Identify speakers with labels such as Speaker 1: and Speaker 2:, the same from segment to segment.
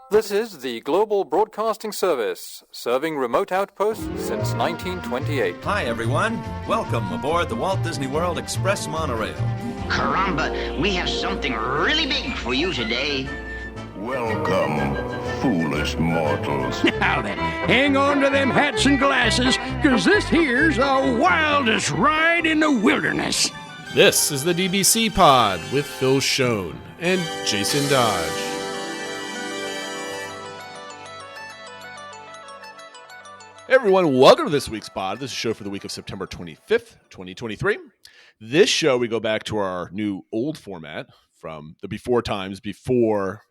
Speaker 1: This is the Global Broadcasting Service, serving remote outposts since 1928.
Speaker 2: Hi, everyone. Welcome aboard the Walt Disney World Express monorail.
Speaker 3: Caramba, we have something really big for you today.
Speaker 4: Welcome, foolish mortals.
Speaker 5: Now then, hang on to them hats and glasses, because this here's the wildest ride in the wilderness.
Speaker 6: This is the DBC Pod with Phil Schoen and Jason Dodge. Hey everyone, welcome to this week's pod. This is a show for the week of September 25th, 2023. This show, we go back to our new old format from the before times, before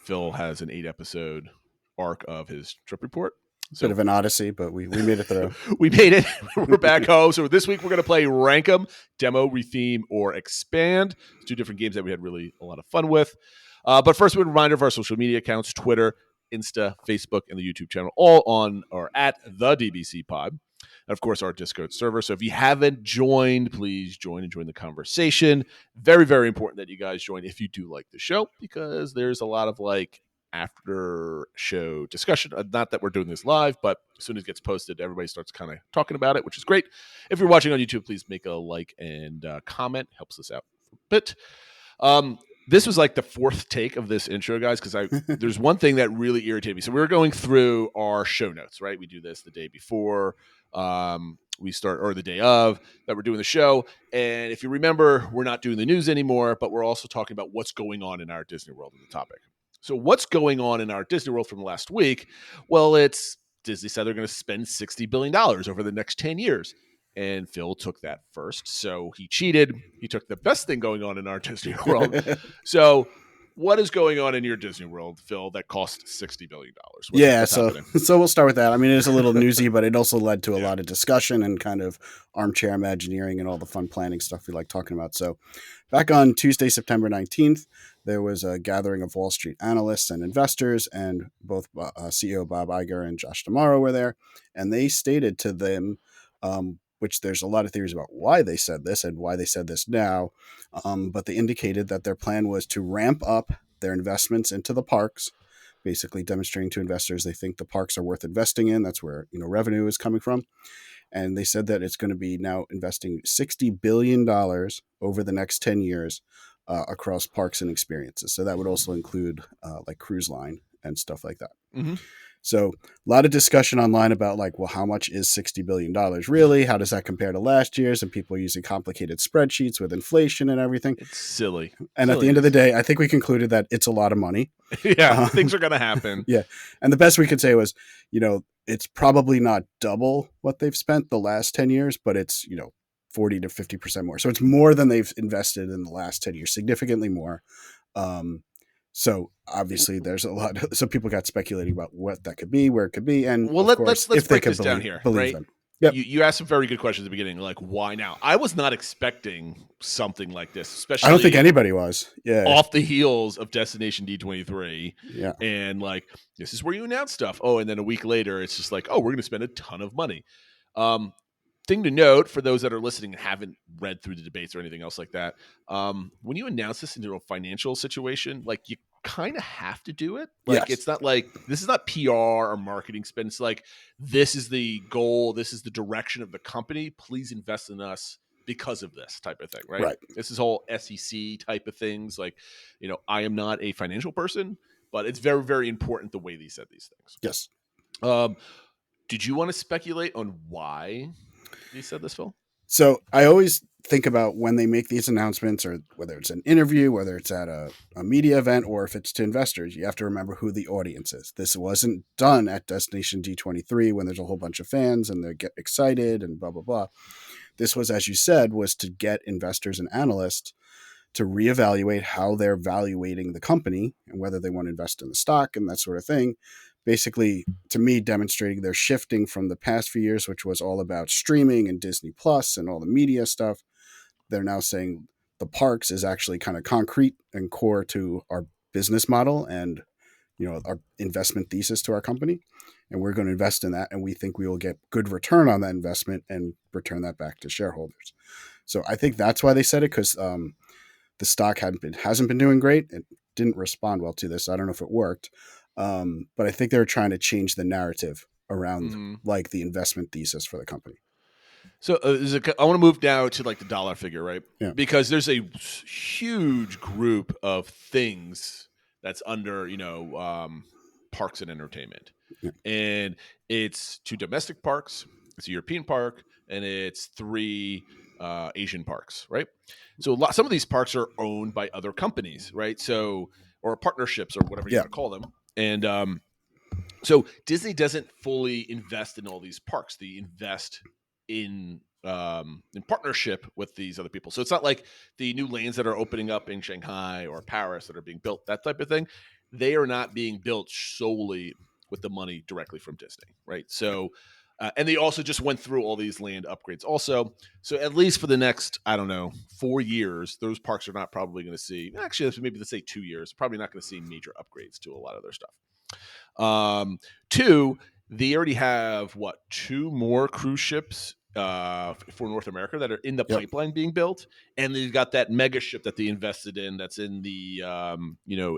Speaker 6: Phil has an 8-episode arc of his trip report.
Speaker 7: So, bit of an odyssey, but we made it through.
Speaker 6: We made it. We're back home. So this week we're going to play Rank 'em, Demo, Retheme, or Expand. It's two different games that we had really a lot of fun with. But first, a reminder of our social media accounts, Twitter, Insta, Facebook, and the YouTube channel, all on or at the DBC Pod. And of course, our Discord server. So if you haven't joined, please join and join the conversation. Very, very important that you guys join if you do like the show, because there's a lot of after show discussion. Not that we're doing this live, but as soon as it gets posted, everybody starts kind of talking about it, which is great. If you're watching on YouTube, please make a like and comment. Helps us out a bit. This was like the fourth take of this intro, guys, because there's one thing that really irritated me. So we were going through our show notes, right? We do this the day before we start, or the day of that we're doing the show. And if you remember, we're not doing the news anymore, but we're also talking about what's going on in our Disney World in the topic. So what's going on in our Disney World from last week? Well, it's Disney said they're going to spend $60 billion over the next 10 years. And Phil took that first. So he cheated. He took the best thing going on in our Disney World. So what is going on in your Disney World, Phil, that cost $60 billion?
Speaker 7: So we'll start with that. I mean, it is a little newsy, but it also led to a lot of discussion and kind of armchair imagineering and all the fun planning stuff we like talking about. So back on Tuesday, September 19th, there was a gathering of Wall Street analysts and investors, and both CEO Bob Iger and Josh D'Amaro were there. And they stated to them, which there's a lot of theories about why they said this and why they said this now. But they indicated that their plan was to ramp up their investments into the parks, basically demonstrating to investors they think the parks are worth investing in. That's where revenue is coming from. And they said that it's going to be now investing $60 billion over the next 10 years across parks and experiences. So that would also include like cruise line and stuff like that. Mm-hmm. So a lot of discussion online about how much is $60 billion really? How does that compare to last year's? And people are using complicated spreadsheets with inflation and everything.
Speaker 6: It's silly.
Speaker 7: And at the end of the day, I think we concluded that it's a lot of money.
Speaker 6: Yeah, things are going to happen.
Speaker 7: Yeah. And the best we could say was, it's probably not double what they've spent the last 10 years, but it's, 40 to 50% more. So it's more than they've invested in the last 10 years, significantly more. So obviously there's a lot. So people got speculating about what that could be, where it could be. And
Speaker 6: let's break this down here, right?
Speaker 7: Them. Yep.
Speaker 6: You asked some very good questions at the beginning, like why now? I was not expecting something like this, especially.
Speaker 7: I don't think anybody was. Yeah.
Speaker 6: Off the heels of Destination D23.
Speaker 7: Yeah.
Speaker 6: And this is where you announce stuff. Oh, and then a week later, it's just we're going to spend a ton of money. Thing to note for those that are listening and haven't read through the debates or anything else like that, when you announce this into a financial situation, you kind of have to do it.
Speaker 7: Yes.
Speaker 6: It's not this is not PR or marketing spend. It's this is the goal. This is the direction of the company. Please invest in us because of this type of thing, right?
Speaker 7: Right.
Speaker 6: This is whole SEC type of things. I am not a financial person, but it's very, very important the way they said these things.
Speaker 7: Yes.
Speaker 6: Did you want to speculate on why you said this, Phil?
Speaker 7: So I always think about when they make these announcements, or whether it's an interview, whether it's at a media event, or if it's to investors, you have to remember who the audience is. This wasn't done at Destination D23 when there's a whole bunch of fans and they get excited and blah, blah, blah. This was, as you said, was to get investors and analysts to reevaluate how they're valuating the company and whether they want to invest in the stock and that sort of thing. Basically, to me, demonstrating they're shifting from the past few years, which was all about streaming and Disney Plus and all the media stuff. They're now saying the parks is actually kind of concrete and core to our business model and, our investment thesis to our company. And we're going to invest in that. And we think we will get good return on that investment and return that back to shareholders. So I think that's why they said it, because the stock hasn't been doing great. It didn't respond well to this. I don't know if it worked. But I think they're trying to change the narrative around
Speaker 6: Mm-hmm.
Speaker 7: like the investment thesis for the company.
Speaker 6: So I want to move now to like the dollar figure, right?
Speaker 7: Yeah.
Speaker 6: Because there's a huge group of things that's under, parks and entertainment.
Speaker 7: Yeah.
Speaker 6: And it's 2 domestic parks, it's a European park, and it's 3 Asian parks, right? So some of these parks are owned by other companies, right? So, or partnerships or whatever you
Speaker 7: Yeah.
Speaker 6: want to call them. And so Disney doesn't fully invest in all these parks. They invest in partnership with these other people. So it's not like the new lanes that are opening up in Shanghai or Paris that are being built, that type of thing. They are not being built solely with the money directly from Disney, right? So, and they also just went through all these land upgrades also. So at least for the next, I don't know, 4 years, those parks are not probably going to see, actually maybe let's say 2 years, probably not going to see major upgrades to a lot of their stuff. 2, they already have 2 more cruise ships for North America that are in the pipeline being built, and they've got that mega ship that they invested in that's in the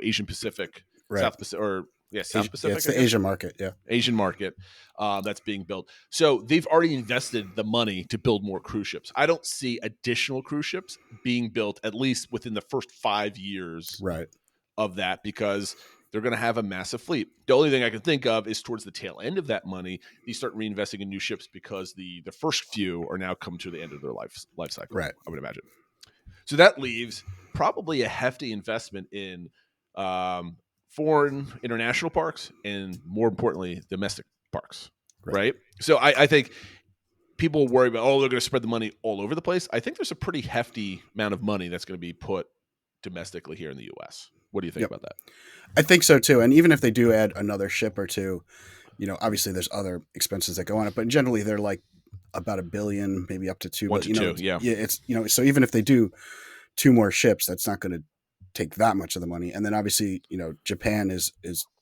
Speaker 6: Asian Pacific,
Speaker 7: Right.
Speaker 6: South Pacific, or South Pacific.
Speaker 7: It's the Asian market. Yeah,
Speaker 6: Asian market that's being built. So they've already invested the money to build more cruise ships. I don't see additional cruise ships being built at least within the first 5 years
Speaker 7: right.
Speaker 6: of that, because they're going to have a massive fleet. The only thing I can think of is towards the tail end of that money, they start reinvesting in new ships because the first few are now come to the end of their life cycle.
Speaker 7: Right.
Speaker 6: I would imagine. So that leaves probably a hefty investment in foreign international parks and, more importantly, domestic parks. Right. So I think people worry about, they're going to spread the money all over the place. I think there's a pretty hefty amount of money that's going to be put domestically here in the U.S. What do you think about that?
Speaker 7: I think so too. And even if they do add another ship or two, obviously there's other expenses that go on it, but generally they're like about $1 billion, maybe up to 2 billion.
Speaker 6: Yeah.
Speaker 7: It's so even if they do 2 more ships, that's not going to take that much of the money. And then obviously, Japan is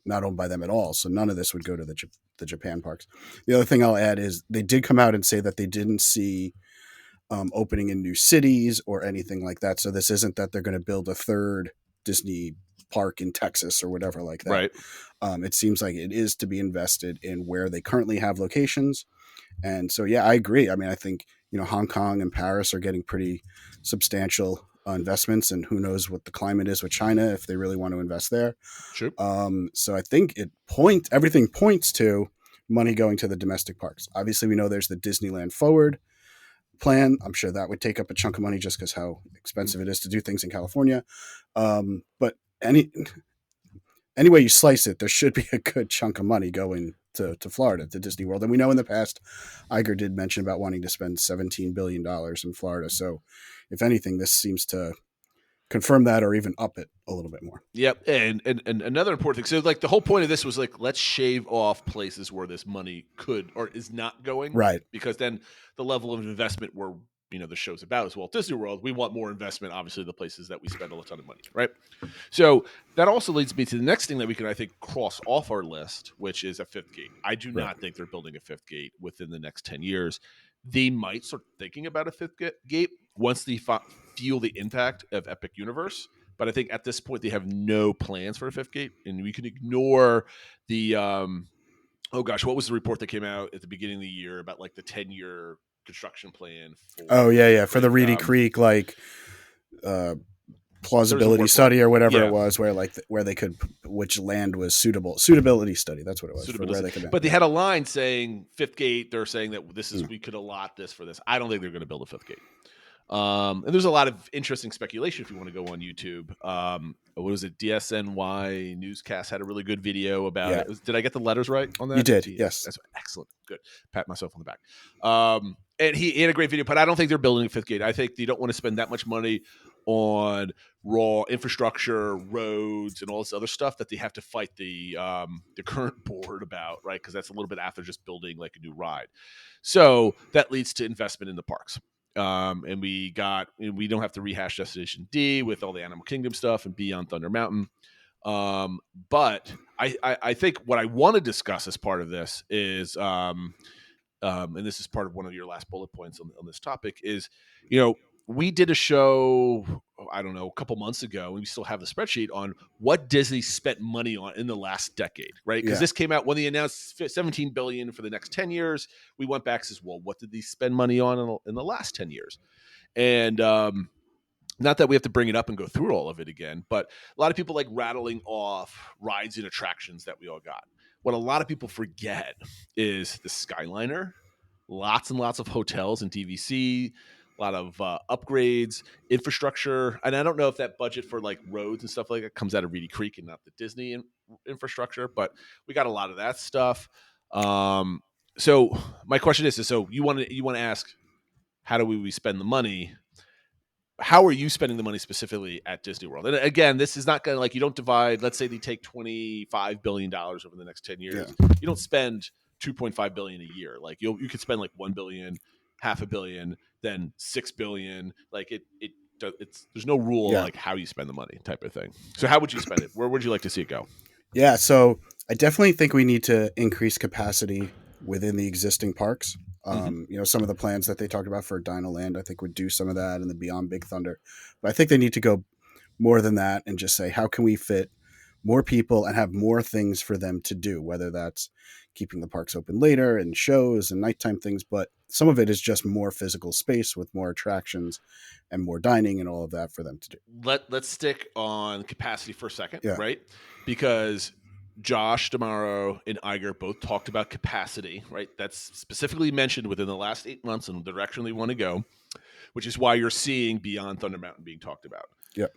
Speaker 7: not owned by them at all, so none of this would go to the Japan parks. The other thing I'll add is they did come out and say that they didn't see opening in new cities or anything like that. So this isn't that they're going to build a third Disney park in Texas or whatever like that.
Speaker 6: Right.
Speaker 7: It seems like it is to be invested in where they currently have locations. And so, yeah, I agree. I mean, I think, Hong Kong and Paris are getting pretty substantial investments, and who knows what the climate is with China if they really want to invest there.
Speaker 6: Sure.
Speaker 7: So I think everything points to money going to the domestic parks. Obviously, we know there's the Disneyland Forward plan. I'm sure that would take up a chunk of money just because how expensive it is to do things in California. But any way you slice it, there should be a good chunk of money going to Florida, to Disney World. And we know in the past, Iger did mention about wanting to spend $17 billion in Florida. So if anything, this seems to confirm that or even up it a little bit more.
Speaker 6: Yep. And another important thing. So like the whole point of this was like, let's shave off places where this money could or is not going.
Speaker 7: Right.
Speaker 6: Because then the level of investment where, the show's about is Walt Disney World. We want more investment, obviously, the places that we spend a ton of money, right? So that also leads me to the next thing that we can, I think, cross off our list, which is a 5th gate. I do not think they're building a 5th gate within the next 10 years. They might start thinking about a 5th gate once they feel the impact of Epic Universe. But I think at this point, they have no plans for a 5th gate. And we can ignore the, what was the report that came out at the beginning of the year about like the 10-year construction plan
Speaker 7: for the Reedy Creek plausibility study or whatever it was, where they could, which land was suitability study, that's what it was, for where they could.
Speaker 6: But they had a line saying 5th gate. They're saying that this is we could allot this for this. I don't think they're going to build a 5th gate. And there's a lot of interesting speculation if you want to go on YouTube. What was it? DSNY Newscast had a really good video about it. Did I get the letters right on that?
Speaker 7: You did, yes.
Speaker 6: That's excellent. Good. Pat myself on the back. And he had a great video, but I don't think they're building a 5th gate. I think they don't want to spend that much money on raw infrastructure, roads, and all this other stuff that they have to fight the current board about, right? Because that's a little bit after just building like a new ride. So that leads to investment in the parks. And we don't have to rehash Destination D with all the Animal Kingdom stuff and Beyond Thunder Mountain. But I think what I want to discuss as part of this is, and this is part of one of your last bullet points on this topic, is, we did a show, I don't know, a couple months ago, and we still have the spreadsheet on what Disney spent money on in the last decade, right? Because this came out when they announced $17 billion for the next 10 years. We went back and says, well, what did they spend money on in the last 10 years? And not that we have to bring it up and go through all of it again, but a lot of people like rattling off rides and attractions that we all got. What a lot of people forget is the Skyliner, lots and lots of hotels and DVC, a lot of upgrades, infrastructure. And I don't know if that budget for like roads and stuff like that comes out of Reedy Creek and not the Disney infrastructure, but we got a lot of that stuff. So my question is, so you want to ask, how do we spend the money? How are you spending the money specifically at Disney World? And again, this is not going to, like, you don't divide, let's say they take $25 billion over the next 10 years. Yeah. You don't spend $2.5 billion a year. Like you could spend like $1 billion, $500 million, then $6 billion. Like it's there's no rule like how you spend the money type of thing. So how would you spend it? Where would you like to see it go?
Speaker 7: Yeah. So I definitely think we need to increase capacity within the existing parks. Some of the plans that they talked about for Dino Land, I think would do some of that, and the Beyond Big Thunder. But I think they need to go more than that and just say, how can we fit more people and have more things for them to do, whether that's keeping the parks open later and shows and nighttime things. But some of it is just more physical space with more attractions and more dining and all of that for them to do.
Speaker 6: Let's stick on capacity for a second, right? Because Josh D'Amaro and Iger both talked about capacity, right? That's specifically mentioned within the last 8 months and the direction they want to go, which is why you're seeing Beyond Thunder Mountain being talked about.
Speaker 7: Yep.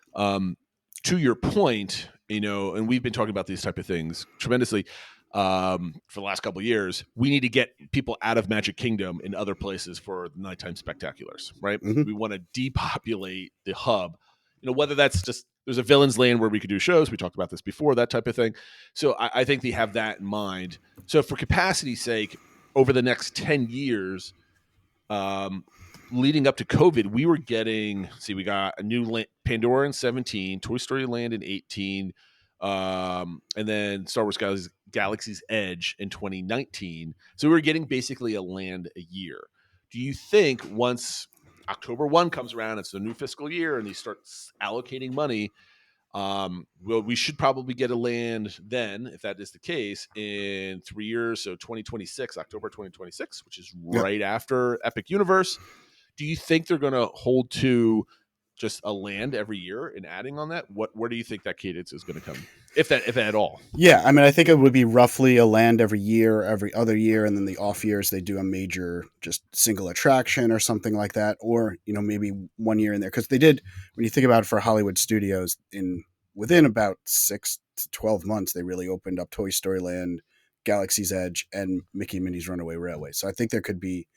Speaker 6: To your point, and we've been talking about these type of things tremendously for the last couple of years. We need to get people out of Magic Kingdom and other places for the nighttime spectaculars, right? Mm-hmm. We want to depopulate the hub. Whether that's just there's a Villains Land where we could do shows. We talked about this before, that type of thing. So I think they have that in mind. So for capacity's sake, over the next 10 years, leading up to COVID, we were getting, we got a new Pandora in 17, Toy Story Land in 18, and then Star Wars Galaxy's Edge in 2019. So we were getting basically a land a year. Do you think once October 1 comes around, it's the new fiscal year, and they start allocating money, we should probably get a land then, if that is the case, in 3 years, so 2026, October 2026, which is right after Epic Universe. Do you think they're going to hold to just a land every year and adding on that? Where do you think that cadence is going to come, if at all?
Speaker 7: Yeah, I mean, I think it would be roughly a land every year, every other year, and then the off years they do a major just single attraction or something like that, or maybe 1 year in there, because they did. When you think about it, for Hollywood Studios, within about 6 to 12 months, they really opened up Toy Story Land, Galaxy's Edge, and Mickey and Minnie's Runaway Railway. So I think there could be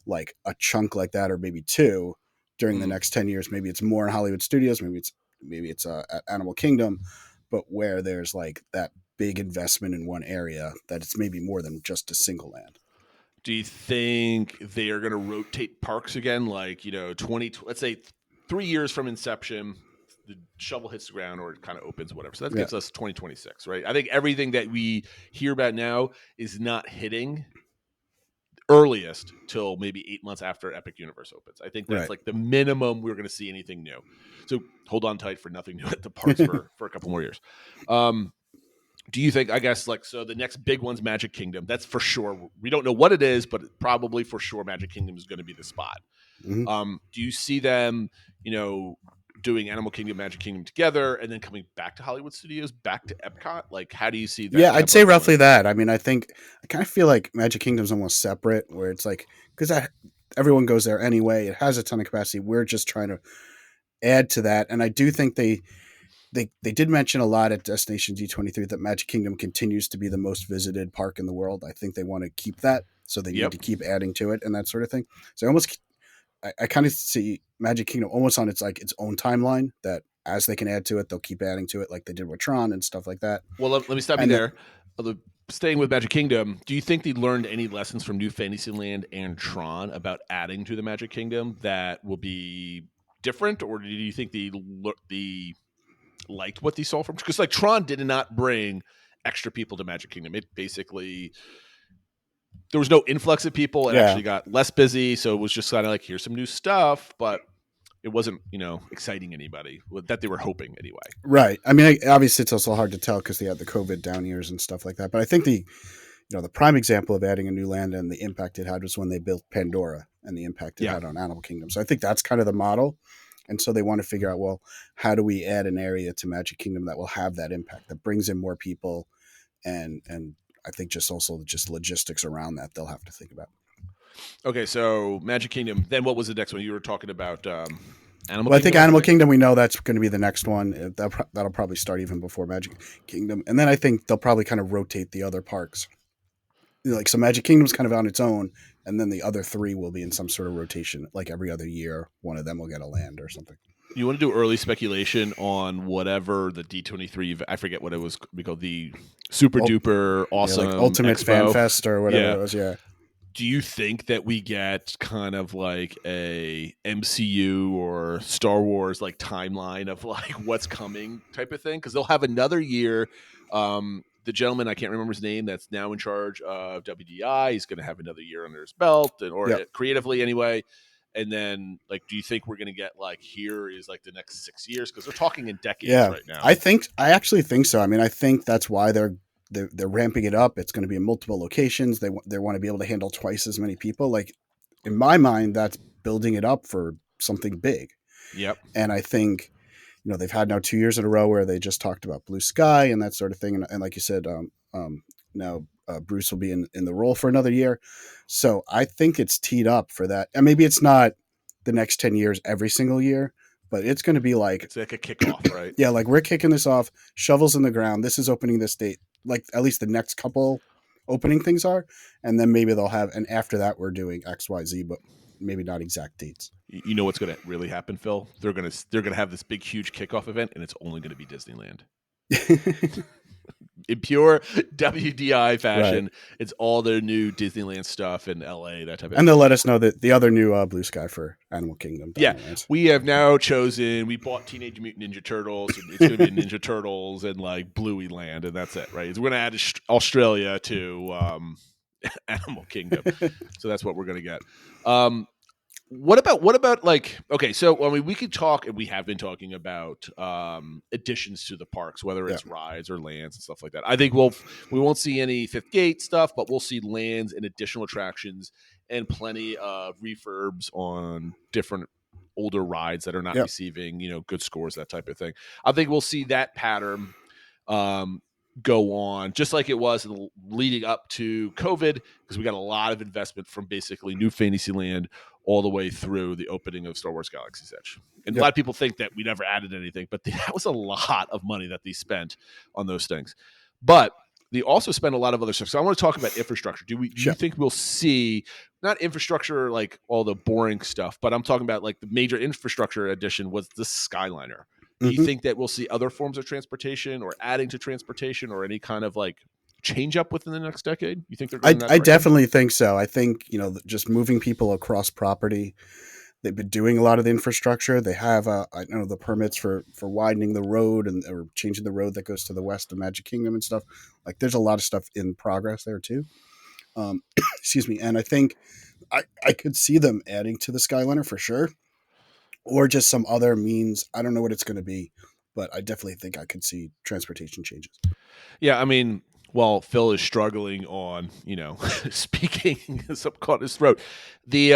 Speaker 7: like a chunk like that, or maybe two during the next 10 years. Maybe it's more in Hollywood Studios, maybe it's at Animal Kingdom, but where there's like that big investment in one area, that it's maybe more than just a single land.
Speaker 6: Do you think they are going to rotate parks again? Like, 20, let's say 3 years from inception, the shovel hits the ground or it kind of opens, whatever. So that gives us 2026, right? I think everything that we hear about now is not hitting earliest till maybe 8 months after Epic Universe opens. I think that's like the minimum we're going to see anything new. So hold on tight for nothing new at the parks for a couple more years. Do you think, I guess, so the next big one's Magic Kingdom. That's for sure. We don't know what it is, but probably for sure Magic Kingdom is going to be the spot. Mm-hmm. Do you see them, doing Animal Kingdom, Magic Kingdom together, and then coming back to Hollywood Studios, back to Epcot? Like, how do you see that?
Speaker 7: Yeah, I'd say roughly that. I mean, I kind of feel like Magic Kingdom's almost separate, where it's like, because everyone goes there anyway. It has a ton of capacity. We're just trying to add to that. And I do think they did mention a lot at Destination D23 that Magic Kingdom continues to be the most visited park in the world. I think they want to keep that, so they need to keep adding to it and that sort of thing. So I kind of see Magic Kingdom almost on its own timeline, that as they can add to it, they'll keep adding to it, like they did with Tron and stuff like that.
Speaker 6: Well, let me stop you there. Staying with Magic Kingdom, do you think they learned any lessons from New Fantasyland and Tron about adding to the Magic Kingdom that will be different, or do you think they liked what they saw from? Because like Tron did not bring extra people to Magic Kingdom. It basically, there was no influx of people. It actually got less busy. So it was just kind of like, here's some new stuff, but it wasn't exciting anybody that they were hoping anyway.
Speaker 7: Right. I mean, obviously, it's also hard to tell because they had the COVID down years and stuff like that. But I think the prime example of adding a new land and the impact it had was when they built Pandora and the impact it had on Animal Kingdom. So I think that's kind of the model. And so they want to figure out, well, how do we add an area to Magic Kingdom that will have that impact, that brings in more people, and I think just logistics around that they'll have to think about.
Speaker 6: Okay, so Magic Kingdom. Then what was the next one you were talking about? Animal
Speaker 7: Kingdom. I think Animal Kingdom. We know that's going to be the next one. That'll probably start even before Magic Kingdom, and then I think they'll probably kind of rotate the other parks. Like, so Magic Kingdom's kind of on its own, and then the other three will be in some sort of rotation. Like every other year, one of them will get a land or something.
Speaker 6: You want to do early speculation on whatever the D23, I forget what it was called, the super duper awesome
Speaker 7: like Ultimate
Speaker 6: Expo.
Speaker 7: Fan Fest or whatever it was. Yeah.
Speaker 6: Do you think that we get kind of like a MCU or Star Wars like timeline of like what's coming type of thing? Because they'll have another year. The gentleman, I can't remember his name, that's now in charge of WDI, he's going to have another year under his belt, creatively anyway. And then, like, do you think we're going to get like here is like the next 6 years? Because they're talking in decades right now.
Speaker 7: I actually think so. I mean, I think that's why they're ramping it up. It's going to be in multiple locations. They want to be able to handle twice as many people. Like, in my mind, that's building it up for something big.
Speaker 6: Yep.
Speaker 7: And I think, they've had now 2 years in a row where they just talked about Blue Sky and that sort of thing. And like you said, now Bruce will be in the role for another year. So I think it's teed up for that. And maybe it's not the next 10 years every single year, but it's going to be like,
Speaker 6: it's like a kickoff, right?
Speaker 7: Yeah. Like, we're kicking this off, shovels in the ground. This is opening this date. Like, at least the next couple opening things are. And then maybe they'll have, and after that we're doing XYZ, but maybe not exact dates.
Speaker 6: You know what's going to really happen, Phil? They're going to have this big, huge kickoff event, and it's only going to be Disneyland. In pure WDI fashion, right. It's all their new Disneyland stuff in LA, that type of thing.
Speaker 7: And they'll let us know that the other new Blue Sky for Animal Kingdom.
Speaker 6: We have now chosen, we bought Teenage Mutant Ninja Turtles, and it's going to be Ninja Turtles and like Bluey Land, and that's it, right? So we're going to add Australia to Animal Kingdom. So that's what we're going to get. What about like, okay, so I mean, we could talk, and we have been talking about additions to the parks, whether it's rides or lands and stuff like that. I think we won't see any Fifth Gate stuff, but we'll see lands and additional attractions and plenty of refurbs on different older rides that are not receiving, good scores, that type of thing. I think we'll see that pattern go on just like it was leading up to COVID, because we got a lot of investment from basically New Fantasyland all the way through the opening of Star Wars Galaxy's Edge. And a lot of people think that we never added anything, but that was a lot of money that they spent on those things. But they also spent a lot of other stuff. So I want to talk about infrastructure. Do you think we'll see, not infrastructure like all the boring stuff, but I'm talking about like the major infrastructure addition was the Skyliner. Do you think that we'll see other forms of transportation or adding to transportation or any kind of like change up within the next decade? You think they're going
Speaker 7: I definitely think so. I think, just moving people across property, they've been doing a lot of the infrastructure. They have, the permits for widening the road or changing the road that goes to the west of Magic Kingdom and stuff. Like, there's a lot of stuff in progress there too. Excuse me. And I think I could see them adding to the Skyliner for sure. Or just some other means. I don't know what it's going to be, but I definitely think I could see transportation changes.
Speaker 6: Yeah, I mean, while Phil is struggling on, speaking something caught in his throat, the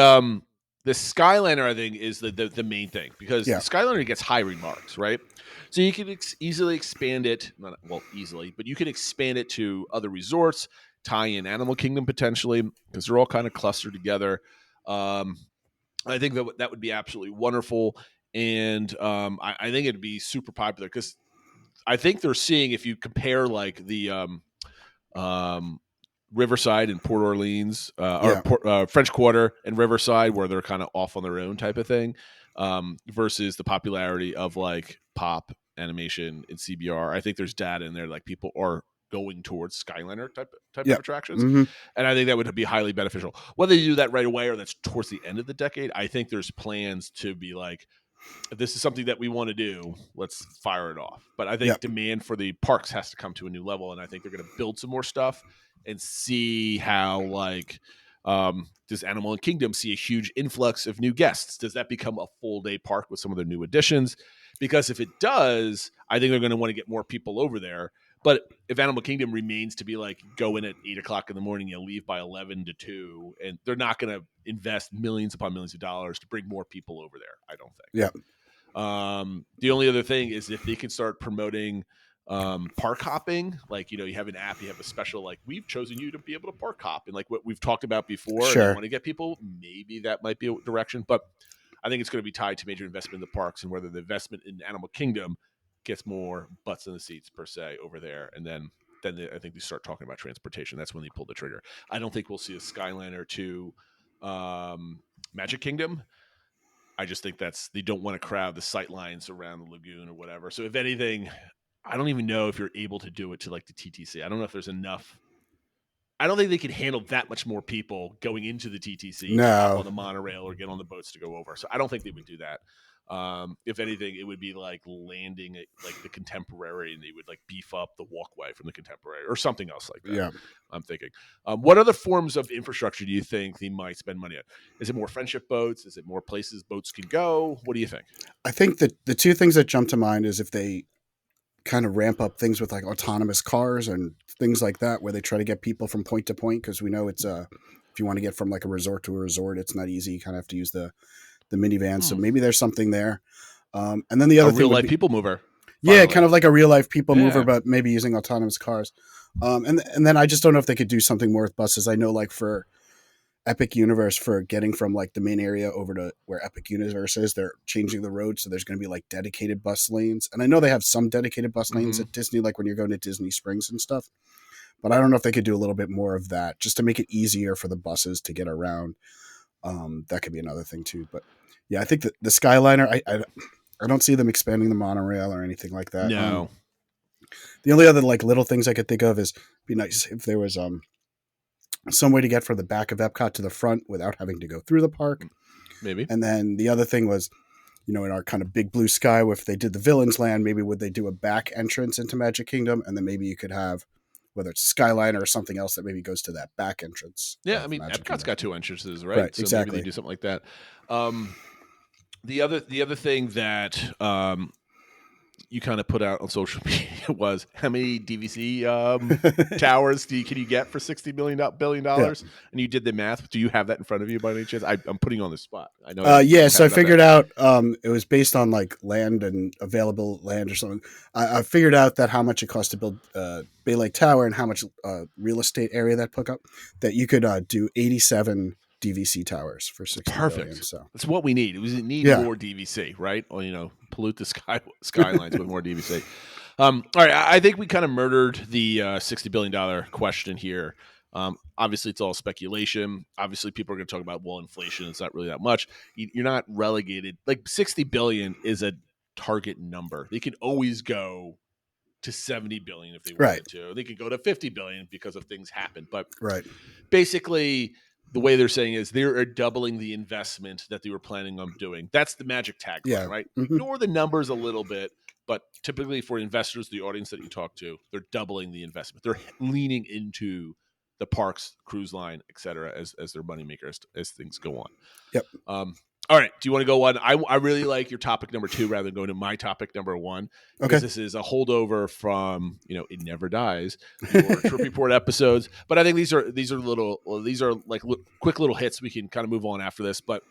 Speaker 6: Skyliner, I think, is the main thing, because the Skyliner gets high remarks, right? So you can easily expand it, easily, but you can expand it to other resorts, tie in Animal Kingdom potentially, because they're all kind of clustered together. I think that would be absolutely wonderful, and I think it'd be super popular, because I think they're seeing, if you compare like the Riverside and Port Orleans, or French Quarter and Riverside, where they're kind of off on their own type of thing, versus the popularity of like Pop, Animation, and CBR. I think there's data in there, like people are going towards Skyliner type of attractions. And I think that would be highly beneficial. Whether you do that right away or that's towards the end of the decade, I think there's plans to be like, if this is something that we want to do, let's fire it off. But I think demand for the parks has to come to a new level, and I think they're going to build some more stuff and see how like Does Animal Kingdom see a huge influx of new guests? Does that become a full day park with some of the new additions? Because if it does, I think they're going to want to get more people over there. But if Animal Kingdom remains to be like go in at 8 o'clock in the morning, you leave by 11 to 2, and they're not going to invest millions upon millions of dollars to bring more people over there, I don't think.
Speaker 7: Yeah.
Speaker 6: The only other thing is if they can start promoting park hopping, like, you have an app, you have a special, like, we've chosen you to be able to park hop, and like what we've talked about before,
Speaker 7: Sure.
Speaker 6: and they want to get people, maybe that might be a direction. But I think it's going to be tied to major investment in the parks and whether the investment in Animal Kingdom gets more butts in the seats per se over there. And then I think they start talking about transportation. That's when they pull the trigger. I don't think we'll see a Skyliner to Magic Kingdom. I just think they don't want to crowd the sight lines around the lagoon or whatever. So if anything, I don't even know if you're able to do it to like the TTC. I don't know if there's enough. I don't think they could handle that much more people going into the TTC to hop on the monorail or get on the boats to go over. So I don't think they would do that. If anything, it would be like landing at like the Contemporary, and they would like beef up the walkway from the Contemporary or something else like that.
Speaker 7: Yeah.
Speaker 6: I'm thinking. What other forms of infrastructure do you think they might spend money on? Is it more friendship boats? Is it more places boats can go? What do you think?
Speaker 7: I think that the two things that jump to mind is if they kind of ramp up things with like autonomous cars and things like that, where they try to get people from point to point. Cause we know it's if you want to get from like a resort to a resort, it's not easy. You kind of have to use the minivan. So maybe there's something there. And then the other thing,
Speaker 6: real life people mover.
Speaker 7: Yeah. Kind of like a real life people mover, but maybe using autonomous cars. And then I just don't know if they could do something more with buses. I know like for Epic Universe, for getting from like the main area over to where Epic Universe is, they're changing the road, so there's going to be like dedicated bus lanes. And I know they have some dedicated bus lanes at Disney, like when you're going to Disney Springs and stuff. But I don't know if they could do a little bit more of that just to make it easier for the buses to get around. That could be another thing too. But yeah, I think that the Skyliner, I don't see them expanding the monorail or anything like that.
Speaker 6: No.
Speaker 7: The only other like little things I could think of is it'd be nice if there was some way to get from the back of Epcot to the front without having to go through the park.
Speaker 6: Maybe.
Speaker 7: And then the other thing was, in our kind of big blue sky, if they did the Villains Land, maybe would they do a back entrance into Magic Kingdom? And then maybe you could have, whether it's Skyliner or something else that maybe goes to that back entrance.
Speaker 6: Yeah, I mean, Epcot's got 2 entrances, right?
Speaker 7: Right,
Speaker 6: so
Speaker 7: exactly.
Speaker 6: Maybe they do something like that. The other thing that you kind of put out on social media was how many DVC towers can you get for $60 billion? And you did the math. Do you have that in front of you by any chance? I'm putting you on the spot. I know.
Speaker 7: Yeah, so I figured out it was based on like land and available land or something. I figured out that how much it cost to build Bay Lake Tower and how much real estate area that took up, that you could do 87 DVC towers for $60 billion. So
Speaker 6: that's what we need. We need more DVC, right? Or, pollute the skylines with more DVC. All right, I think we kind of murdered the $60 billion question here. Obviously, it's all speculation. Obviously, people are going to talk about, inflation. It's not really that much. You're not relegated. Like $60 billion is a target number. They can always go to $70 billion if they wanted to. They could go to $50 billion because of things happen. But basically, the way they're saying is they're doubling the investment that they were planning on doing. That's the magic tagline, right? Mm-hmm. Ignore the numbers a little bit, but typically for investors, the audience that you talk to, they're doubling the investment. They're leaning into the parks, cruise line, et cetera, as their moneymakers as things go on.
Speaker 7: Yep.
Speaker 6: All right. Do you want to go on? I really like your topic number 2 rather than going to my topic number 1. Because this is a holdover from, It Never Dies, your Trip Report episodes. But I think these are like quick little hits. We can kind of move on after this. But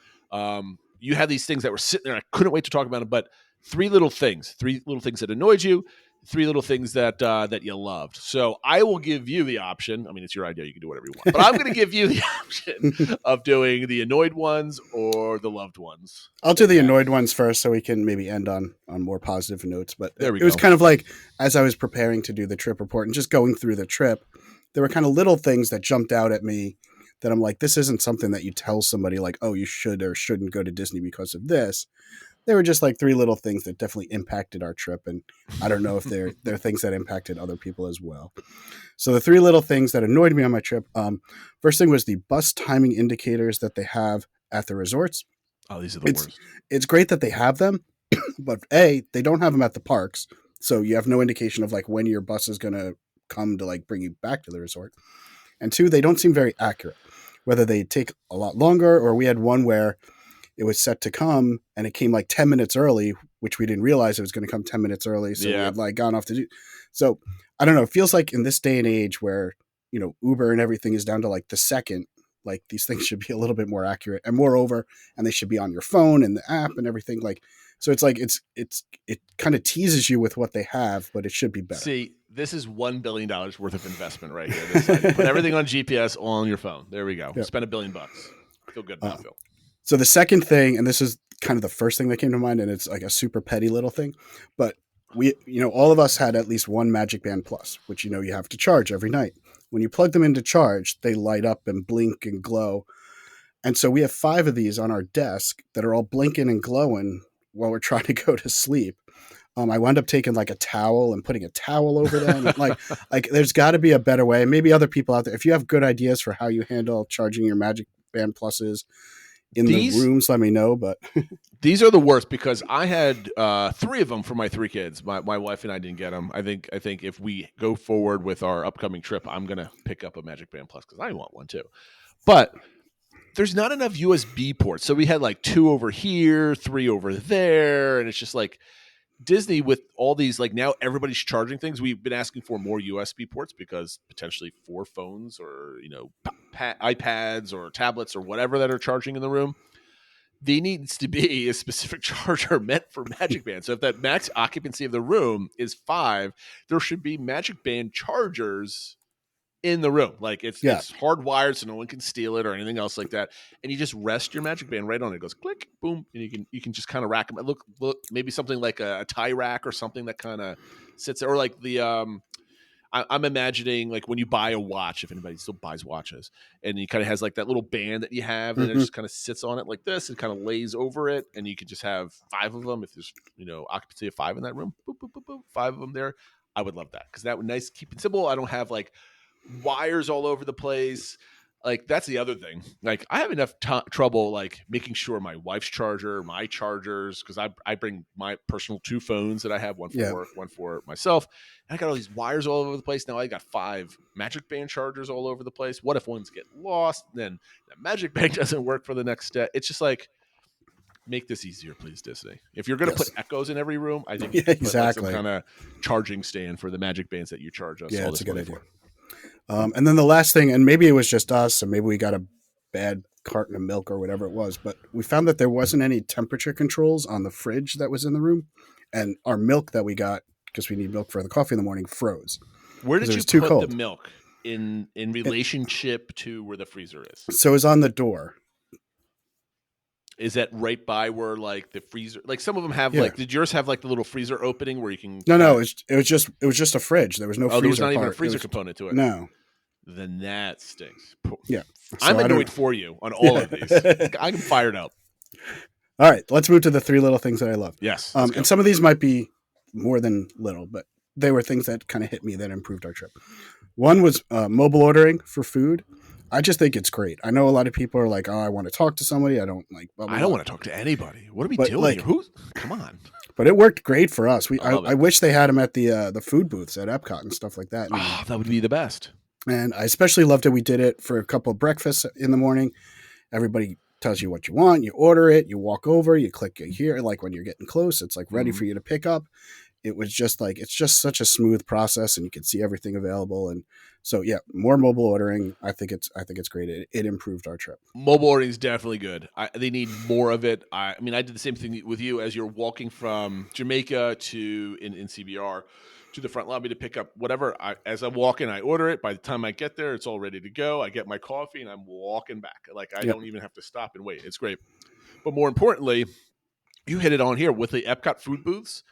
Speaker 6: you had these things that were sitting there. I couldn't wait to talk about them. But 3 little things that annoyed you, 3 little things that you loved. So I will give you the option. I mean, it's your idea. You can do whatever you want. But I'm going to give you the option of doing the annoyed ones or the loved ones.
Speaker 7: I'll do the annoyed ones first so we can maybe end on more positive notes. But
Speaker 6: there we
Speaker 7: go. It was kind of like, as I was preparing to do the trip report and just going through the trip, there were kind of little things that jumped out at me that I'm like, this isn't something that you tell somebody like, oh, you should or shouldn't go to Disney because of this. They were just like 3 little things that definitely impacted our trip. And I don't know if they're things that impacted other people as well. So the 3 little things that annoyed me on my trip. First thing was the bus timing indicators that they have at the resorts.
Speaker 6: Oh, these are the worst.
Speaker 7: It's great that they have them, but A, they don't have them at the parks. So you have no indication of like when your bus is going to come to like bring you back to the resort. And 2, they don't seem very accurate. whether they take a lot longer, or we had one where it was set to come and it came like 10 minutes early, which we didn't realize it was going to come 10 minutes early. So we had like gone off to do. So I don't know. It feels like in this day and age where, Uber and everything is down to like the second, like these things should be a little bit more accurate, and moreover, and they should be on your phone and the app and everything. Like, so it's like, it kind of teases you with what they have, but it should be better.
Speaker 6: See, this is $1 billion worth of investment right here. This side. Put everything on GPS, all on your phone. There we go. Yep. Spend $1 billion. Feel good now, Phil.
Speaker 7: So the second thing, and this is kind of the first thing that came to mind, and it's like a super petty little thing, but we, all of us had at least one Magic Band Plus, which, you have to charge every night. When you plug them into charge, they light up and blink and glow. And so we have 5 of these on our desk that are all blinking and glowing while we're trying to go to sleep. I wound up taking like a towel and putting a towel over them. like there's got to be a better way. Maybe other people out there, if you have good ideas for how you handle charging your Magic Band Pluses in the rooms, let me know. But
Speaker 6: these are the worst, because I had 3 of them for my 3 kids. My wife and I didn't get them. I think if we go forward with our upcoming trip, I'm gonna pick up a Magic Band Plus because I want one too. But there's not enough USB ports, so we had like 2 over here, 3 over there, and it's just like Disney with all these, like, now everybody's charging things. We've been asking for more USB ports because potentially for phones or iPads or tablets or whatever that are charging in the room, there needs to be a specific charger meant for Magic Band. So if that max occupancy of the room is 5, there should be Magic Band chargers in the room. Like it's hardwired so no one can steal it or anything else like that. And you just rest your Magic Band right on it. It goes click, boom, and you can just kind of rack them. Look, maybe something like a tie rack or something that kind of sits there, or like the I'm imagining like when you buy a watch, if anybody still buys watches, and he kind of has like that little band that you have, and it just kind of sits on it like this and kind of lays over it, and you can just have 5 of them if there's occupancy of 5 in that room. Boop, boop, boop, boop, 5 of them there. I would love that because that would nice, keep it simple. I don't have like wires all over the place. Like that's the other thing. Like I have enough trouble like making sure my wife's charger, my chargers, because I bring my personal 2 phones that I have, one for work, one for myself. And I got all these wires all over the place. Now I got 5 Magic Band chargers all over the place. What if ones get lost? Then the Magic Band doesn't work for the next step. It's just like, make this easier, please, Disney. If you're going to put echoes in every room, I think you can put like some kind of charging stand for the Magic Bands that you charge us.
Speaker 7: Yeah, that's a good idea. And then the last thing, and maybe it was just us, and maybe we got a bad carton of milk or whatever it was, but we found that there wasn't any temperature controls on the fridge that was in the room, and our milk that we got, because we need milk for the coffee in the morning, froze.
Speaker 6: Where did you put the milk in relationship to where the freezer is?
Speaker 7: So it was on the door.
Speaker 6: Is that right by where like the freezer? Like some of them have like. Did yours have like the little freezer opening where you can?
Speaker 7: No. It was just a fridge. There was no.
Speaker 6: Oh, there was not even a freezer component to it.
Speaker 7: No.
Speaker 6: Then that stinks.
Speaker 7: Yeah,
Speaker 6: so I'm annoyed for you on all of these. I'm fired up.
Speaker 7: All right, let's move to the 3 little things that I love.
Speaker 6: Yes,
Speaker 7: and some of these might be more than little, but they were things that kind of hit me that improved our trip. One was mobile ordering for food. I just think it's great. I know a lot of people are like, "Oh, I want to talk to somebody. I don't like." Blah, blah,
Speaker 6: I don't want to talk to anybody. What are we doing here? Come on.
Speaker 7: But it worked great for us. I wish they had them at the food booths at Epcot and stuff like that.
Speaker 6: That would be the best.
Speaker 7: And I especially loved it. We did it for a couple of breakfasts in the morning. Everybody tells you what you want. You order it. You walk over. You click here. Like when you're getting close, it's like ready for you to pick up. It was just like, it's just such a smooth process, and you can see everything available. And so, yeah, more mobile ordering. I think it's great. It improved our trip.
Speaker 6: Mobile ordering is definitely good. They need more of it. I mean, I did the same thing with you as you're walking from Jamaica to in CBR to the front lobby to pick up whatever. As I'm walking, I order it. By the time I get there, it's all ready to go. I get my coffee and I'm walking back. Like I don't even have to stop and wait. It's great. But more importantly, you hit it on here with the Epcot food booths.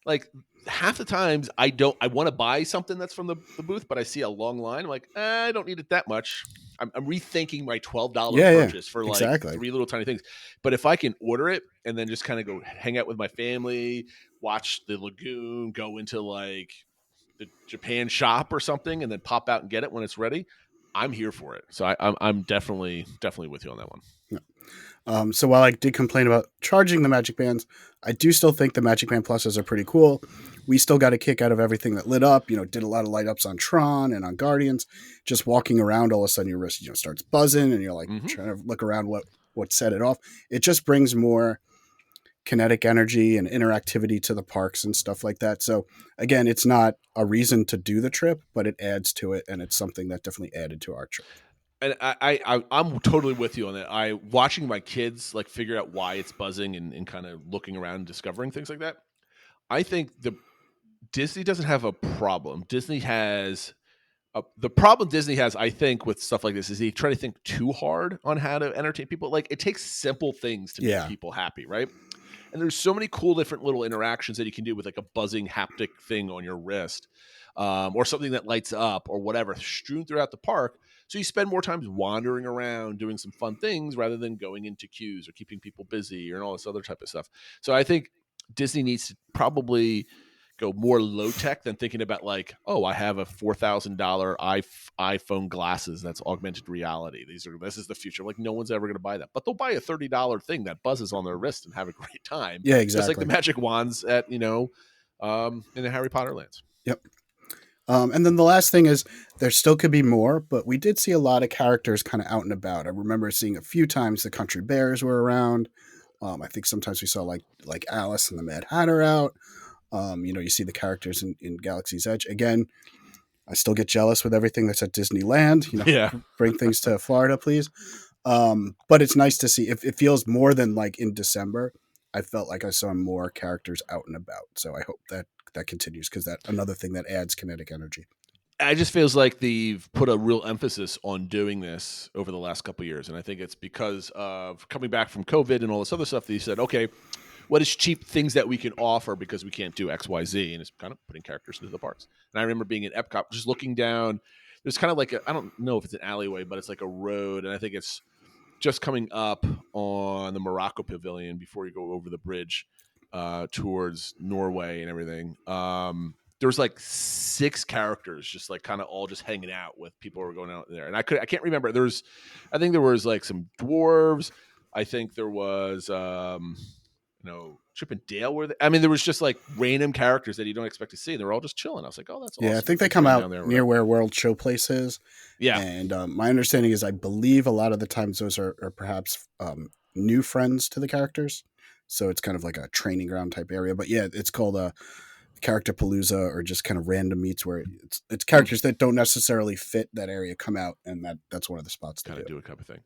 Speaker 6: Like half the times I want to buy something that's from the booth, but I see a long line. I'm like, I don't need it that much. I'm rethinking my $12 purchase for like 3 little tiny things. But if I can order it and then just kind of go hang out with my family, watch the lagoon, go into like the Japan shop or something, and then pop out and get it when it's ready, I'm here for it. So I'm definitely with you on that one.
Speaker 7: Yeah. So while I did complain about charging the Magic Bands, I do still think the Magic Band Pluses are pretty cool. we still got a kick out of everything that lit up. Did a lot of light ups on Tron and on Guardians. Just walking around, all of a sudden your wrist starts buzzing, and you're like trying to look around what set it off. It just brings more kinetic energy and interactivity to the parks and stuff like that. So again, it's not a reason to do the trip, but it adds to it, and it's something that definitely added to our trip.
Speaker 6: And I'm totally with you on that. Watching my kids like figure out why it's buzzing and kind of looking around and discovering things like that. I think Disney doesn't have a problem. The problem Disney has, I think, with stuff like this is they try to think too hard on how to entertain people. Like, it takes simple things to make people happy, right? And there's so many cool different little interactions that you can do with like a buzzing haptic thing on your wrist, or something that lights up or whatever, strewn throughout the park. So you spend more time wandering around doing some fun things rather than going into queues or keeping people busy or all this other type of stuff. So I think Disney needs to probably go more low tech than thinking about like, oh, I have a $4,000 iPhone glasses that's augmented reality. This is the future. Like, no one's ever going to buy that, but they'll buy a $30 thing that buzzes on their wrist and have a great time.
Speaker 7: Yeah, exactly.
Speaker 6: Just like the magic wands at in the Harry Potter lands.
Speaker 7: Yep. And then the last thing is there still could be more, but we did see a lot of characters kind of out and about. I remember seeing a few times the country bears were around. I think sometimes we saw like Alice and the Mad Hatter out. You see the characters in Galaxy's Edge. Again, I still get jealous with everything that's at Disneyland. Bring things to Florida, please. But it's nice to see. It feels more than like in December. I felt like I saw more characters out and about. So I hope that continues, because that's another thing that adds kinetic energy.
Speaker 6: It just feels like they've put a real emphasis on doing this over the last couple of years. And I think it's because of coming back from COVID and all this other stuff that you said, okay, what is cheap things that we can offer because we can't do X, Y, Z? And it's kind of putting characters into the parks. And I remember being in Epcot, just looking down. There's kind of like I don't know if it's an alleyway, but it's like a road. And I think it's just coming up on the Morocco Pavilion before you go over the bridge towards Norway and everything. There's like 6 characters just like kind of all just hanging out with people who are going out there. And I can't remember. I think there was like some dwarves. I think there was, Chip and Dale were there. I mean, there was just like random characters that you don't expect to see. They're all just chilling. I was like, oh, that's awesome.
Speaker 7: Yeah, I think they come out near where World Showplace is.
Speaker 6: Yeah.
Speaker 7: And my understanding is I believe a lot of the times those are perhaps new friends to the characters. So it's kind of like a training ground type area. But yeah, it's called a Character Palooza, or just kind of random meets where it's characters that don't necessarily fit that area come out, and that's one of the spots to
Speaker 6: kind of do a type of thing.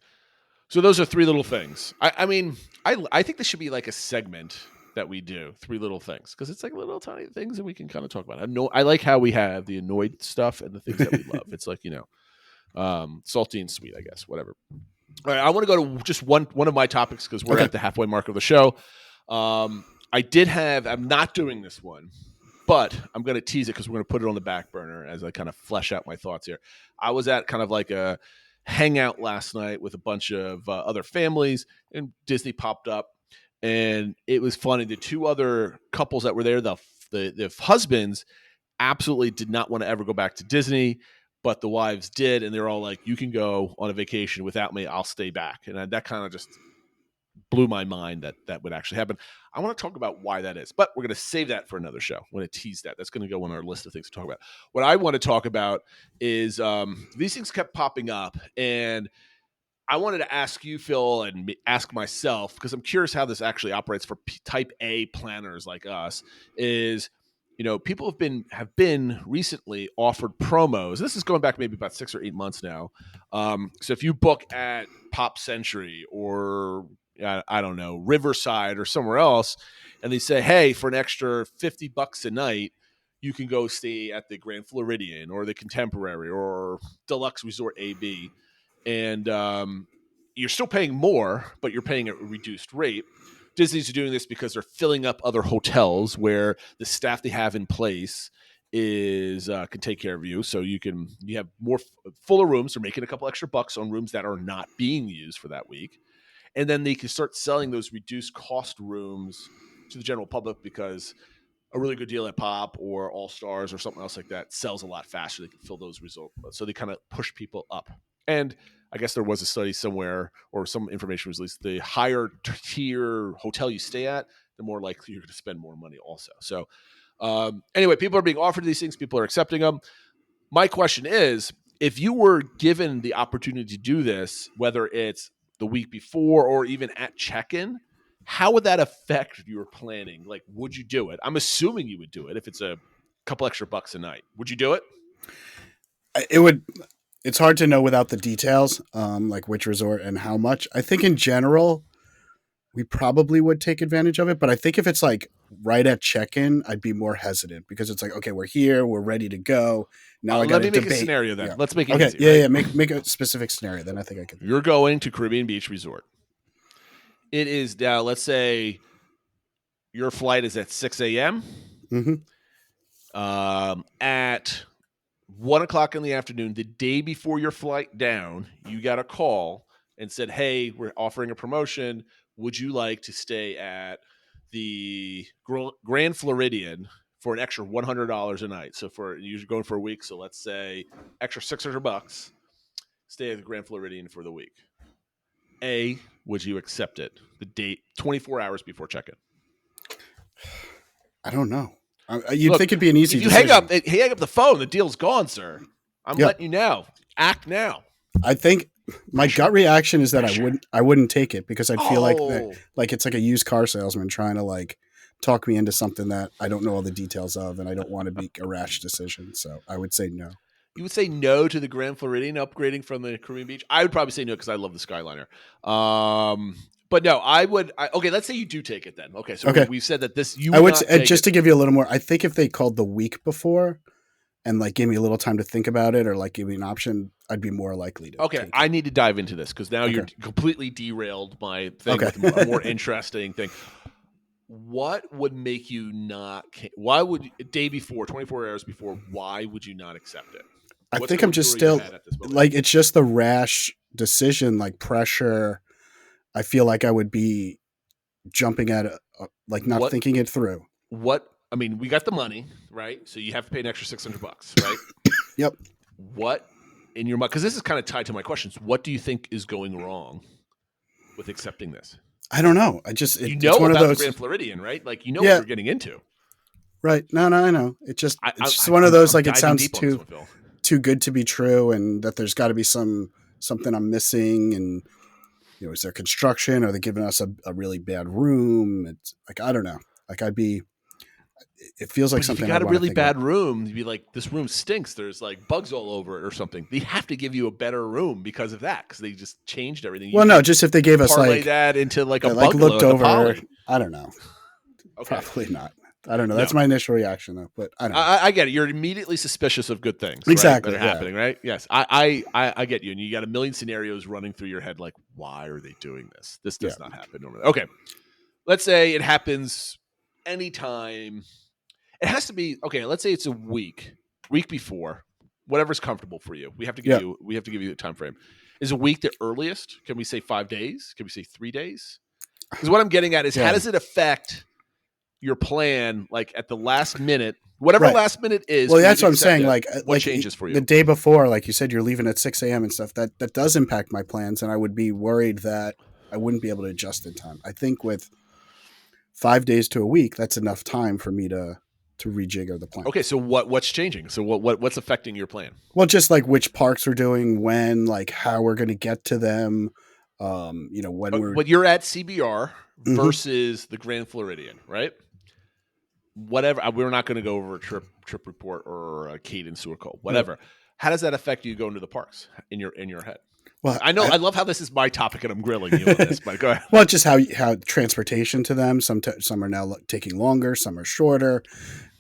Speaker 6: So those are 3 little things. I mean, I think this should be like a segment that we do, 3 little things, because it's like little tiny things that we can kind of talk about. I like how we have the annoyed stuff and the things that we love. It's like, salty and sweet, I guess, whatever. All right, I want to go to just one of my topics because we're at the halfway mark of the show. I'm not doing this one, but I'm going to tease it because we're going to put it on the back burner as I kind of flesh out my thoughts here. I was at kind of like a hangout last night with a bunch of other families, and Disney popped up, and it was funny. The 2 other couples that were there, the husbands absolutely did not want to ever go back to Disney, but the wives did, and they're all like, you can go on a vacation without me, I'll stay back. And that kind of just blew my mind that would actually happen. I want to talk about why that is, but we're going to save that for another show. I'm going to tease that. That's going to go on our list of things to talk about. What I want to talk about is these things kept popping up, and I wanted to ask you, Phil, and ask myself, because I'm curious how this actually operates for type A planners like us, is, people have been recently offered promos. This is going back maybe about 6 or 8 months now. So if you book at Pop Century or I don't know, Riverside or somewhere else, and they say, hey, for an extra $50 a night, you can go stay at the Grand Floridian or the Contemporary or Deluxe Resort AB. And you're still paying more, but you're paying at a reduced rate. Disney's doing this because they're filling up other hotels where the staff they have in place is can take care of you. So you have more fuller rooms. They're making a couple extra bucks on rooms that are not being used for that week. And then they can start selling those reduced cost rooms to the general public because a really good deal at Pop or All Stars or something else like that sells a lot faster. They can fill those results. So they kind of push people up. And I guess there was a study somewhere or some information was released. The higher tier hotel you stay at, the more likely you're going to spend more money also. So Anyway, people are being offered these things. People are accepting them. My question is, if you were given the opportunity to do this, whether it's the week before or even at check-in, how would that affect your planning? Like, would you do it? I'm assuming you would do it if it's a couple extra bucks a night. Would you do it?
Speaker 7: It would. It's hard to know without the details, like which resort and how much. I think in general, we probably would take advantage of it. But I think if it's like right at check-in, I'd be more hesitant because it's like, okay, we're here, we're ready to go. Now I got to
Speaker 6: let me make
Speaker 7: debate.
Speaker 6: a scenario then.
Speaker 7: Yeah.
Speaker 6: Let's make it
Speaker 7: okay.
Speaker 6: easy.
Speaker 7: Yeah,
Speaker 6: right?
Speaker 7: yeah. Make a specific scenario. Then I think I can.
Speaker 6: You're going to Caribbean Beach Resort. It is now, let's say your flight is at 6 a.m.
Speaker 7: Mm-hmm.
Speaker 6: At 1 o'clock in the afternoon, the day before your flight down, you got a call and said, hey, we're offering a promotion. Would you like to stay at the Grand Floridian for an extra $100 a night? So you're going for a week. So let's say extra $600, stay at the Grand Floridian for the week. A, would you accept it? The date, 24 hours before check-in.
Speaker 7: I don't know. You'd think it'd be an easy
Speaker 6: if you
Speaker 7: decision.
Speaker 6: hang up the phone, the deal's gone, sir. I'm letting you know. Act now.
Speaker 7: I think my gut reaction is that I wouldn't take it because I'd feel like it's like a used car salesman trying to like talk me into something that I don't know all the details of, and I don't want to make a rash decision. So I would say no.
Speaker 6: You would say no to the Grand Floridian upgrading from the Caribbean Beach? I would probably say no because I love the Skyliner. But no, I would. Okay, let's say you do take it then. Okay, so we've said that this.
Speaker 7: I would say, just to give you a little more. I think if they called the week before and like gave me a little time to think about it, or like give me an option, I'd be more likely to.
Speaker 6: Okay, I need to dive into this because now you're completely derailed my thing with a more interesting thing. What would make you not? Why would day before, 24 hours before? Why would you not accept it?
Speaker 7: I think I'm just still like it's just the rash decision, like pressure. I feel like I would be jumping at it, like not thinking it through.
Speaker 6: I mean, we got the money, right? So you have to pay an extra $600, right?
Speaker 7: Yep.
Speaker 6: What in your mind? Because this is kind of tied to my questions. What do you think is going wrong with accepting this?
Speaker 7: I don't know. It's one
Speaker 6: about
Speaker 7: of those
Speaker 6: the Grand Floridian, right? Like what you're getting into,
Speaker 7: right? No, I know. It's just one of those. Like it sounds too good to be true, and that there's got to be something I'm missing, and is there construction? Are they giving us a really bad room? It's like I don't know. Like it feels like something.
Speaker 6: If you got a really bad room, you'd be like, this room stinks. There's like bugs all over it or something. They have to give you a better room because of that, because they just changed everything.
Speaker 7: Just if they gave us
Speaker 6: like that into like a bug
Speaker 7: like looked over. I don't know.
Speaker 6: Okay.
Speaker 7: Probably not. I don't know. That's my initial reaction though, but I don't know.
Speaker 6: I get it. You're immediately suspicious of good things,
Speaker 7: exactly,
Speaker 6: right, that are happening, right? Yes, I get you, and you got a million scenarios running through your head, like, why are they doing this? This does not happen normally. Okay, let's say it happens anytime. It has to be okay. Let's say it's a week before, whatever's comfortable for you. We have to give you a time frame. Is a week the earliest? Can we say 5 days? Can we say 3 days? Because what I'm getting at is how does it affect your plan, like at the last minute, whatever last minute is?
Speaker 7: Well, that's what I'm saying. Like,
Speaker 6: what changes for you?
Speaker 7: The day before, like you said, you're leaving at 6 a.m. and stuff. That does impact my plans, and I would be worried that I wouldn't be able to adjust in time. I think with 5 days to a week, that's enough time for me to rejigger the plan.
Speaker 6: Okay, so what's changing? So what's affecting your plan?
Speaker 7: Well, just like which parks we're doing, when, like how we're going to get to them. When
Speaker 6: but you're at CBR versus the Grand Floridian, right? Whatever, we're not going to go over a trip report or a cadence or a call, whatever. Yeah. How does that affect you going to the parks in your head? Well, I love how this is my topic and I'm grilling you on this, but go ahead.
Speaker 7: Well, just how transportation to them. Some are now taking longer, some are shorter.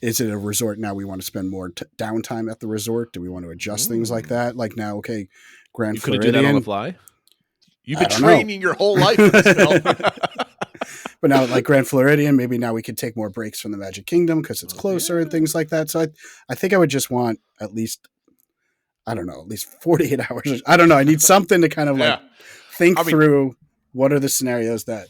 Speaker 7: Is it a resort now? We want to spend more downtime at the resort. Do we want to adjust things like that? Like now, okay, Grand Floridian.
Speaker 6: You could do that on the fly. You've been training your whole life for this, Bill.
Speaker 7: But now, like Grand Floridian, maybe now we could take more breaks from the Magic Kingdom because it's closer and things like that. So I think I would just want at least 48 hours. I don't know. I need something to kind of think through what are the scenarios that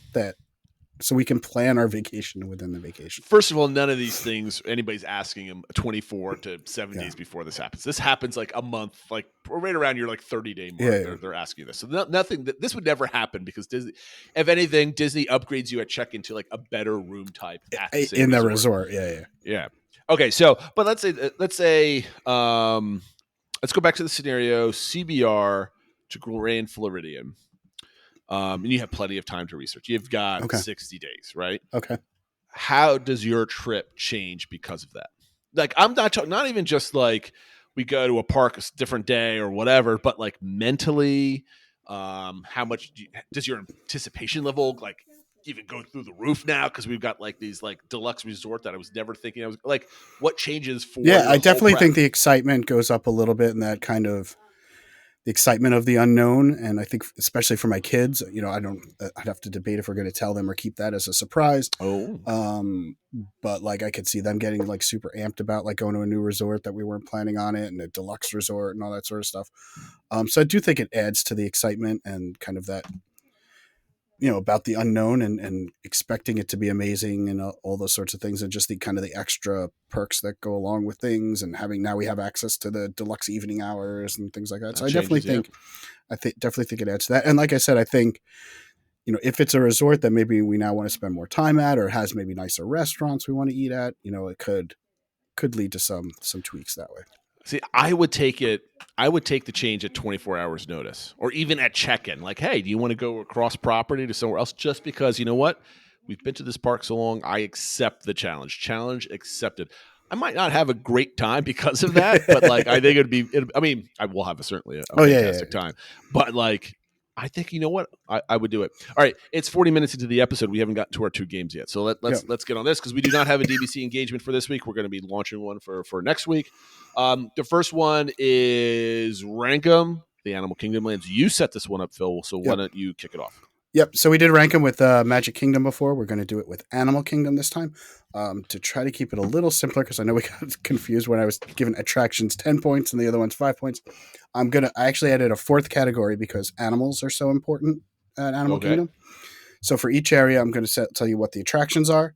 Speaker 7: so we can plan our vacation within the vacation.
Speaker 6: First of all, none of these things anybody's asking them 24 to 7 days before this happens. This happens like a month, like right around your like 30-day mark. They're asking this. So nothing that this would never happen because Disney, if anything, Disney upgrades you at check-in to like a better room type at the
Speaker 7: in the resort. Yeah.
Speaker 6: Okay, so but let's go back to the scenario CBR to Grand Floridian. And you have plenty of time to research. You've got
Speaker 7: Okay.
Speaker 6: 60 days, right?
Speaker 7: Okay.
Speaker 6: How does your trip change because of that? Like, I'm not talking, not even just like we go to a park a different day or whatever, but like mentally, how much does your anticipation level like even go through the roof now? Because we've got like these like deluxe resort that I was never thinking I was like, what changes for
Speaker 7: Yeah,
Speaker 6: your
Speaker 7: I
Speaker 6: whole
Speaker 7: definitely
Speaker 6: prep?
Speaker 7: think the excitement goes up a little bit, and that kind of the excitement of the unknown. And I think, especially for my kids, I'd have to debate if we're going to tell them or keep that as a surprise.
Speaker 6: Oh,
Speaker 7: But like, I could see them getting like super amped about like going to a new resort that we weren't planning on it, and a deluxe resort and all that sort of stuff. So I do think it adds to the excitement and kind of that, about the unknown and expecting it to be amazing and all those sorts of things, and just the kind of the extra perks that go along with things, and now we have access to the deluxe evening hours and things like that. So I definitely think, definitely think it adds to that. And like I said, I think, if it's a resort that maybe we now want to spend more time at, or has maybe nicer restaurants we want to eat at, it could lead to some tweaks that way.
Speaker 6: See, I would take the change at 24 hours notice, or even at check-in. Like, hey, do you want to go across property to somewhere else? Just because, you know what? We've been to this park so long. I accept the challenge. Challenge accepted. I might not have a great time because of that, but like, I think I will have certainly a fantastic time. But like, I think, you know what? I would do it. All right. It's 40 minutes into the episode. We haven't gotten to our 2 games yet. So let's get on this, because we do not have a DBC engagement for this week. We're going to be launching one for next week. The first one is Rank 'em, the Animal Kingdom lands. You set this one up, Phil. So why don't you kick it off?
Speaker 7: Yep. So we did rank them with Magic Kingdom before. We're going to do it with Animal Kingdom this time, to try to keep it a little simpler, because I know we got confused when I was giving attractions 10 points and the other one's 5 points. I actually added a 4th category because animals are so important at Animal Kingdom. So for each area, I'm going to tell you what the attractions are,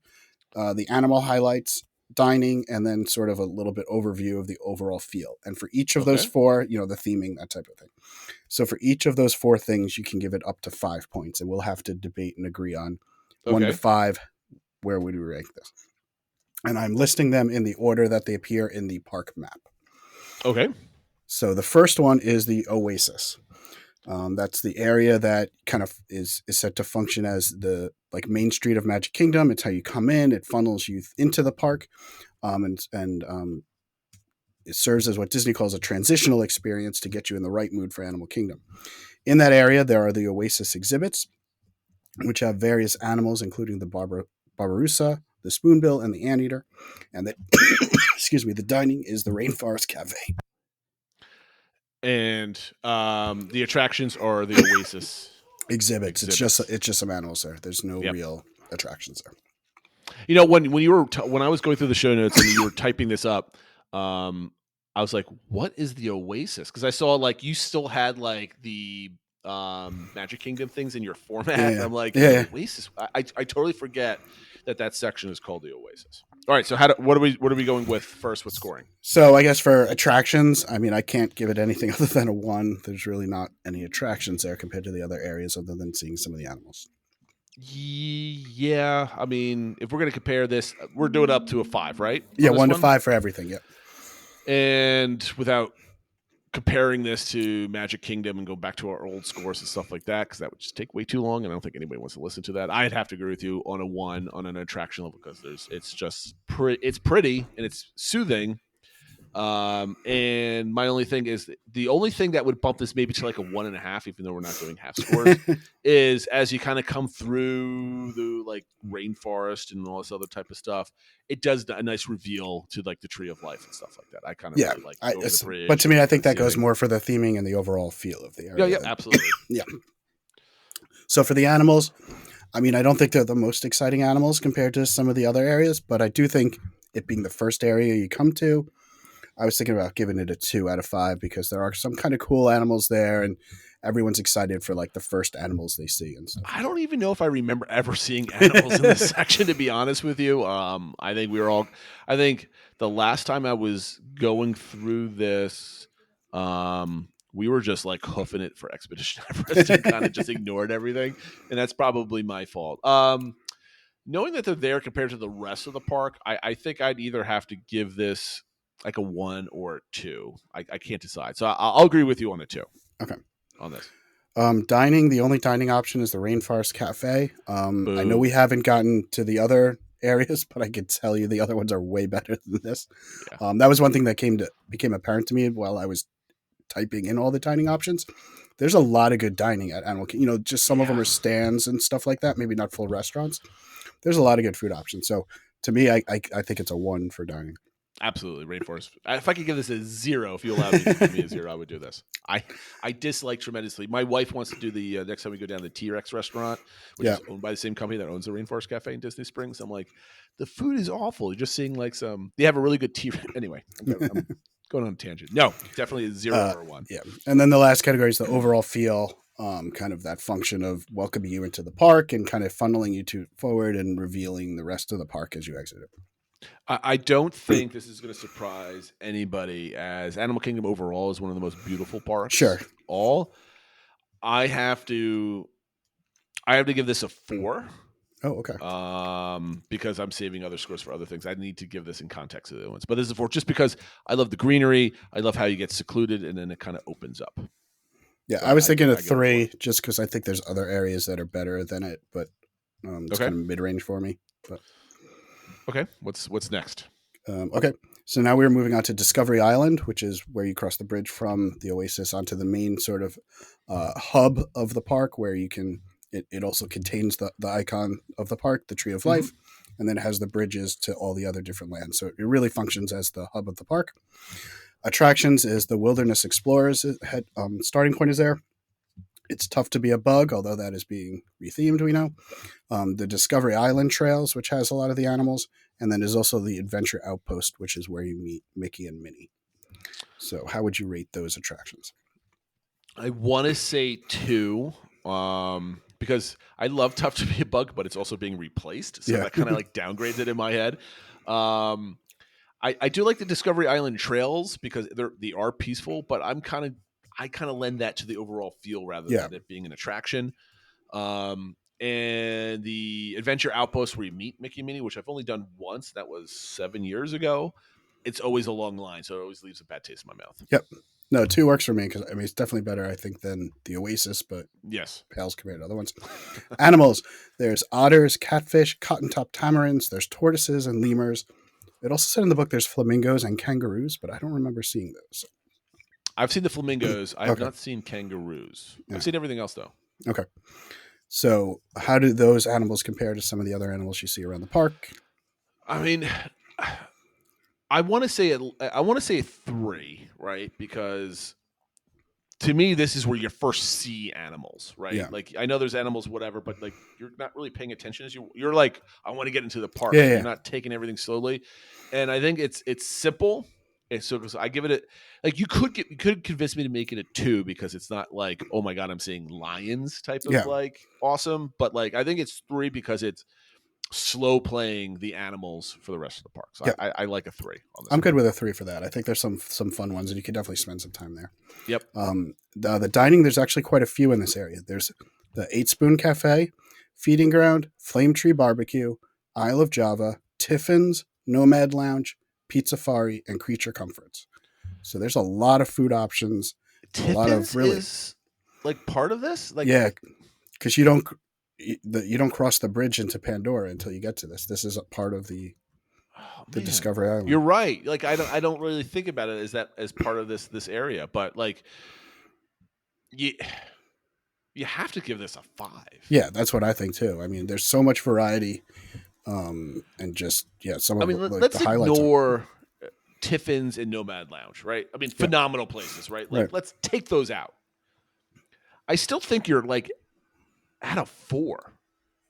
Speaker 7: the animal highlights, dining, and then sort of a little bit overview of the overall feel. And for each of those 4, the theming, that type of thing. So for each of those 4 things, you can give it up to 5 points, and we'll have to debate and agree on 1 to 5. Where would we rank this? And I'm listing them in the order that they appear in the park map.
Speaker 6: Okay.
Speaker 7: So the first one is the Oasis. That's the area that kind of is set to function as the like main street of Magic Kingdom. It's how you come in. It funnels you into the park, and it serves as what Disney calls a transitional experience to get you in the right mood for Animal Kingdom. In that area, there are the Oasis exhibits, which have various animals, including the Barbaroussa, the Spoonbill, and the Anteater. And the dining is the Rainforest Cafe.
Speaker 6: And the attractions are the Oasis
Speaker 7: exhibits. It's just some animals there. There's no real attractions there.
Speaker 6: You know, when you were when I was going through the show notes and you were typing this up, I was like, "What is the Oasis?" Because I saw like you still had like the Magic Kingdom things in your format. And I'm like, Oasis. I totally forget that section is called the Oasis. All right, so what are we going with first with scoring?
Speaker 7: So I guess for attractions, I mean, I can't give it anything other than a 1. There's really not any attractions there compared to the other areas, other than seeing some of the animals.
Speaker 6: Yeah, I mean, if we're going to compare this, we're doing up to a 5, right?
Speaker 7: Yeah, 1 to 5 for everything. Yep.
Speaker 6: And without comparing this to Magic Kingdom and go back to our old scores and stuff like that, because that would just take way too long, and I don't think anybody wants to listen to that. I'd have to agree with you on a 1 on an attraction level, because it's just it's pretty and it's soothing. And my only thing is the only thing that would bump this maybe to like a 1.5, even though we're not doing half scores, is as you kind of come through the like rainforest and all this other type of stuff, it does a nice reveal to like the Tree of Life and stuff like that. I kind of really like over the bridge.
Speaker 7: But to me, I think that goes more for the theming and the overall feel of the area.
Speaker 6: Yeah, absolutely.
Speaker 7: Yeah. So for the animals, I mean, I don't think they're the most exciting animals compared to some of the other areas, but I do think it being the first area you come to, I was thinking about giving it a 2 out of 5, because there are some kind of cool animals there, and everyone's excited for like the first animals they see and stuff.
Speaker 6: I don't even know if I remember ever seeing animals in this section, to be honest with you. I think the last time I was going through this, we were just like hoofing it for Expedition Everest and kind of just ignored everything. And that's probably my fault. knowing that they're there compared to the rest of the park, I think I'd either have to give this like a 1 or a 2. I can't decide. So I'll agree with you on a 2.
Speaker 7: Okay.
Speaker 6: On this.
Speaker 7: Dining, the only dining option is the Rainforest Cafe. I know we haven't gotten to the other areas, but I can tell you the other ones are way better than this.
Speaker 6: Yeah.
Speaker 7: That was one thing that became apparent to me while I was typing in all the dining options. There's a lot of good dining at Animal Kingdom. You know, just some of them are stands and stuff like that, maybe not full restaurants. There's a lot of good food options. So to me, I think it's a 1 for dining.
Speaker 6: Absolutely, Rainforest. If I could give this a 0, if you allow me to give me a 0, I would do this. I dislike tremendously. My wife wants to do the next time we go down the T-Rex restaurant, which is owned by the same company that owns the Rainforest Cafe in Disney Springs. I'm like, the food is awful. You're just seeing like they have a really good T-Rex. Anyway, I'm going on a tangent. No, definitely a 0 or a 1.
Speaker 7: Yeah. And then the last category is the overall feel, kind of that function of welcoming you into the park and kind of funneling you forward and revealing the rest of the park as you exit it.
Speaker 6: I don't think this is going to surprise anybody, as Animal Kingdom overall is one of the most beautiful parks.
Speaker 7: Sure.
Speaker 6: I have to give this a 4.
Speaker 7: Oh, okay.
Speaker 6: Because I'm saving other scores for other things. I need to give this in context of the other ones. But this is a 4 just because I love the greenery. I love how you get secluded and then it kind of opens up.
Speaker 7: Yeah, so I was thinking a 3 just because I think there's other areas that are better than it, but it's kind of mid-range for me. But
Speaker 6: okay, what's next?
Speaker 7: Okay, so now we're moving on to Discovery Island, which is where you cross the bridge from the Oasis onto the main sort of hub of the park, where you can. It also contains the icon of the park, the Tree of Life, and then it has the bridges to all the other different lands. So it really functions as the hub of the park. Attractions is the Wilderness Explorers starting point is there. It's tough to be a bug, although that is being rethemed, we know. The Discovery Island Trails, which has a lot of the animals. And then there's also the Adventure Outpost, which is where you meet Mickey and Minnie. So how would you rate those attractions? I
Speaker 6: want to say 2, because I love Tough to Be a Bug, but it's also being replaced. So that kind of like downgrades it in my head. I do like the Discovery Island Trails because they are peaceful, but I kind of lend that to the overall feel rather than it being an attraction. And the Adventure Outpost where you meet Mickey and Minnie, which I've only done once, that was 7 years ago. It's always a long line, so it always leaves a bad taste in my mouth.
Speaker 7: Yep. No, 2 works for me because I mean it's definitely better, I think, than the Oasis, but
Speaker 6: yes,
Speaker 7: pales compared to other ones. Animals: there's otters, catfish, cotton-top tamarins. There's tortoises and lemurs. It also said in the book there's flamingos and kangaroos, but I don't remember seeing those.
Speaker 6: I've seen the flamingos. I have not seen kangaroos. I've seen everything else though.
Speaker 7: Okay. So how do those animals compare to some of the other animals you see around the park?
Speaker 6: I mean, I want to say a 3, right? Because to me, this is where you first see animals, right?
Speaker 7: Yeah.
Speaker 6: Like I know there's animals, whatever, but like you're not really paying attention as you're like, I want to get into the park.
Speaker 7: Yeah,
Speaker 6: You're not taking everything slowly, and I think it's simple. And so I give it like you could convince me to make it a 2 because it's not like, oh my god, I'm seeing lions type of like awesome, but like I think it's 3 because it's slow playing the animals for the rest of the park. So I like a 3 on this.
Speaker 7: I'm good with a 3 for that. I think there's some fun ones and you could definitely spend some time there.
Speaker 6: Yep.
Speaker 7: The dining, there's actually quite a few in this area. There's the 8 Spoon Cafe, Feeding Ground, Flame Tree Barbecue, Isle of Java, Tiffin's, Nomad Lounge, Pizzafari, and Creature Comforts. So there's a lot of food options.
Speaker 6: Tiffin's
Speaker 7: a lot of really
Speaker 6: is like part of this? Like
Speaker 7: because you don't cross the bridge into Pandora until you get to this. This is a part of the Discovery Island.
Speaker 6: You're right. Like I don't really think about it as part of this area, but like you have to give this a 5.
Speaker 7: Yeah, that's what I think too. I mean, there's so much variety, and just some of
Speaker 6: let's
Speaker 7: the highlights.
Speaker 6: Ignore Tiffin's and Nomad Lounge, right? I mean, phenomenal places, right? Like let's take those out. I still think you're like at a 4,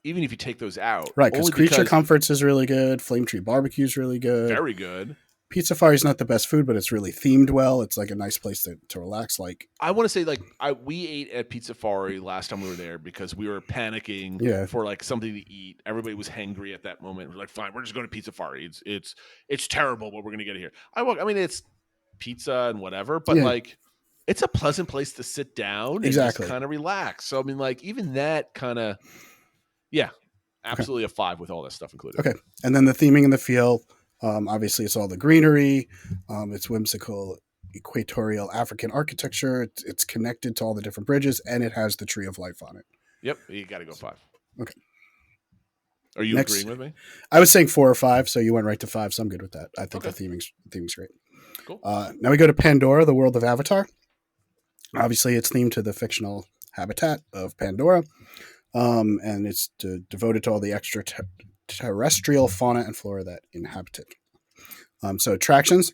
Speaker 6: even if you take those out.
Speaker 7: Right, because Creature Comforts is really good. Flame Tree Barbecue is really good.
Speaker 6: Very good.
Speaker 7: Pizzafari is not the best food, but it's really themed well. It's like a nice place to relax. Like
Speaker 6: I want to say, like we ate at Pizzafari last time we were there because we were panicking for like something to eat. Everybody was hangry at that moment. We're like, fine, we're just going to Pizzafari. It's terrible, but we're going to get here. I mean, it's pizza and whatever, but like it's a pleasant place to sit down and just kind of relax. So I mean, like even that kind of Absolutely a 5 with all that stuff included.
Speaker 7: Okay. And then the theming and the feel, obviously it's all the greenery. It's whimsical equatorial African architecture. It's connected to all the different bridges, and it has the Tree of Life on it.
Speaker 6: Yep, you got to go 5.
Speaker 7: Okay.
Speaker 6: Are you
Speaker 7: Next,
Speaker 6: agreeing with me?
Speaker 7: I was saying 4 or 5, so you went right to 5, so I'm good with that. I think the theming's great.
Speaker 6: Cool.
Speaker 7: Now we go to Pandora, the world of Avatar. Obviously, it's themed to the fictional habitat of Pandora, and it's devoted to all the extraterrestrial fauna and flora that inhabit it. So attractions,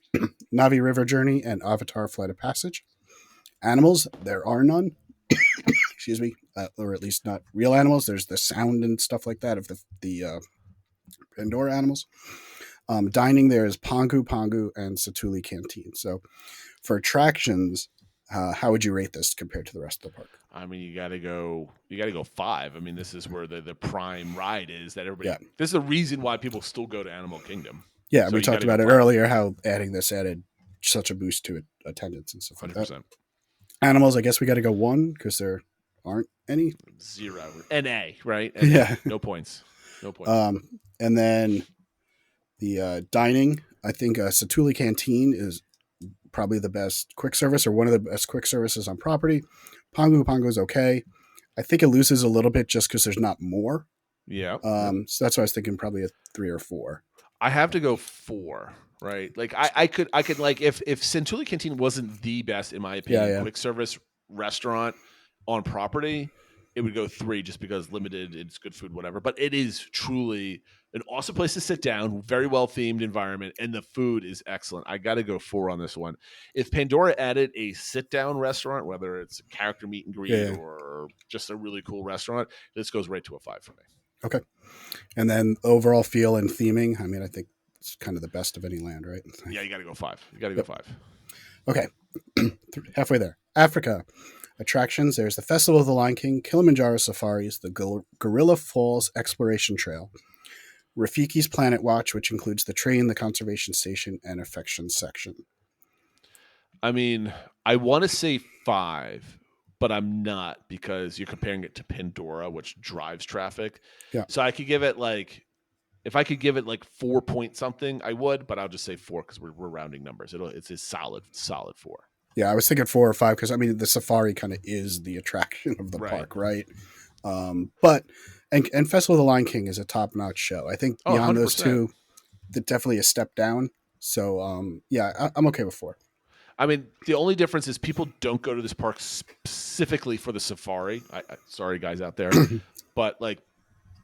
Speaker 7: Navi River Journey and Avatar Flight of Passage. Animals, there are none. Excuse me, or at least not real animals. There's the sound and stuff like that of the Pandora animals. Dining, there is Pongu and Satuli Canteen. So for attractions, how would you rate this compared to the rest of the park?
Speaker 6: I mean, you got to go 5. I mean, this is where the prime ride is that everybody.
Speaker 7: Yeah.
Speaker 6: This is the reason why people still go to Animal Kingdom.
Speaker 7: Yeah,
Speaker 6: So
Speaker 7: we
Speaker 6: you
Speaker 7: talked
Speaker 6: gotta
Speaker 7: about
Speaker 6: go
Speaker 7: it
Speaker 6: 5.
Speaker 7: earlier, how adding this added such a boost to attendance and stuff like
Speaker 6: 100%.
Speaker 7: that. Animals, I guess we got to go 1 because there aren't any.
Speaker 6: 0. NA, right? NA.
Speaker 7: Yeah.
Speaker 6: No points. No points.
Speaker 7: And then the dining, I think Satuli Canteen is probably the best quick service or one of the best quick services on property. Pongu is okay. I think it loses a little bit just because there's not more.
Speaker 6: Yeah.
Speaker 7: So that's why I was thinking probably a 3 or 4.
Speaker 6: I have to go 4, right? Like I could like if Centuli Canteen wasn't the best in my opinion quick service restaurant on property, it would go 3 just because limited, it's good food, whatever. But it is truly an awesome place to sit down, very well themed environment, and the food is excellent. I got to go 4 on this one. If Pandora added a sit down restaurant, whether it's a character meet and greet or just a really cool restaurant, this goes right to a 5 for me.
Speaker 7: Okay. And then overall feel and theming, I mean, I think it's kind of the best of any land, right?
Speaker 6: Yeah, you got to go 5. You got to go 5.
Speaker 7: Okay. Halfway there. Africa. Attractions, there's the Festival of the Lion King, Kilimanjaro Safaris, the Gorilla Falls Exploration Trail, Rafiki's Planet Watch, which includes the train, the conservation station, and affection section.
Speaker 6: I mean, I want to say 5, but I'm not because you're comparing it to Pandora, which drives traffic.
Speaker 7: Yeah.
Speaker 6: So I could give it if I could give it 4 point something, I would, but I'll just say 4 because we're rounding numbers. It's a solid 4.
Speaker 7: Yeah, I was thinking 4 or 5 because, I mean, the safari kind of is the attraction of the park, right? But Festival of the Lion King is a top-notch show. I think beyond those 2, it's definitely a step down. So, I'm okay with 4.
Speaker 6: I mean, the only difference is people don't go to this park specifically for the safari. Sorry, guys out there. But,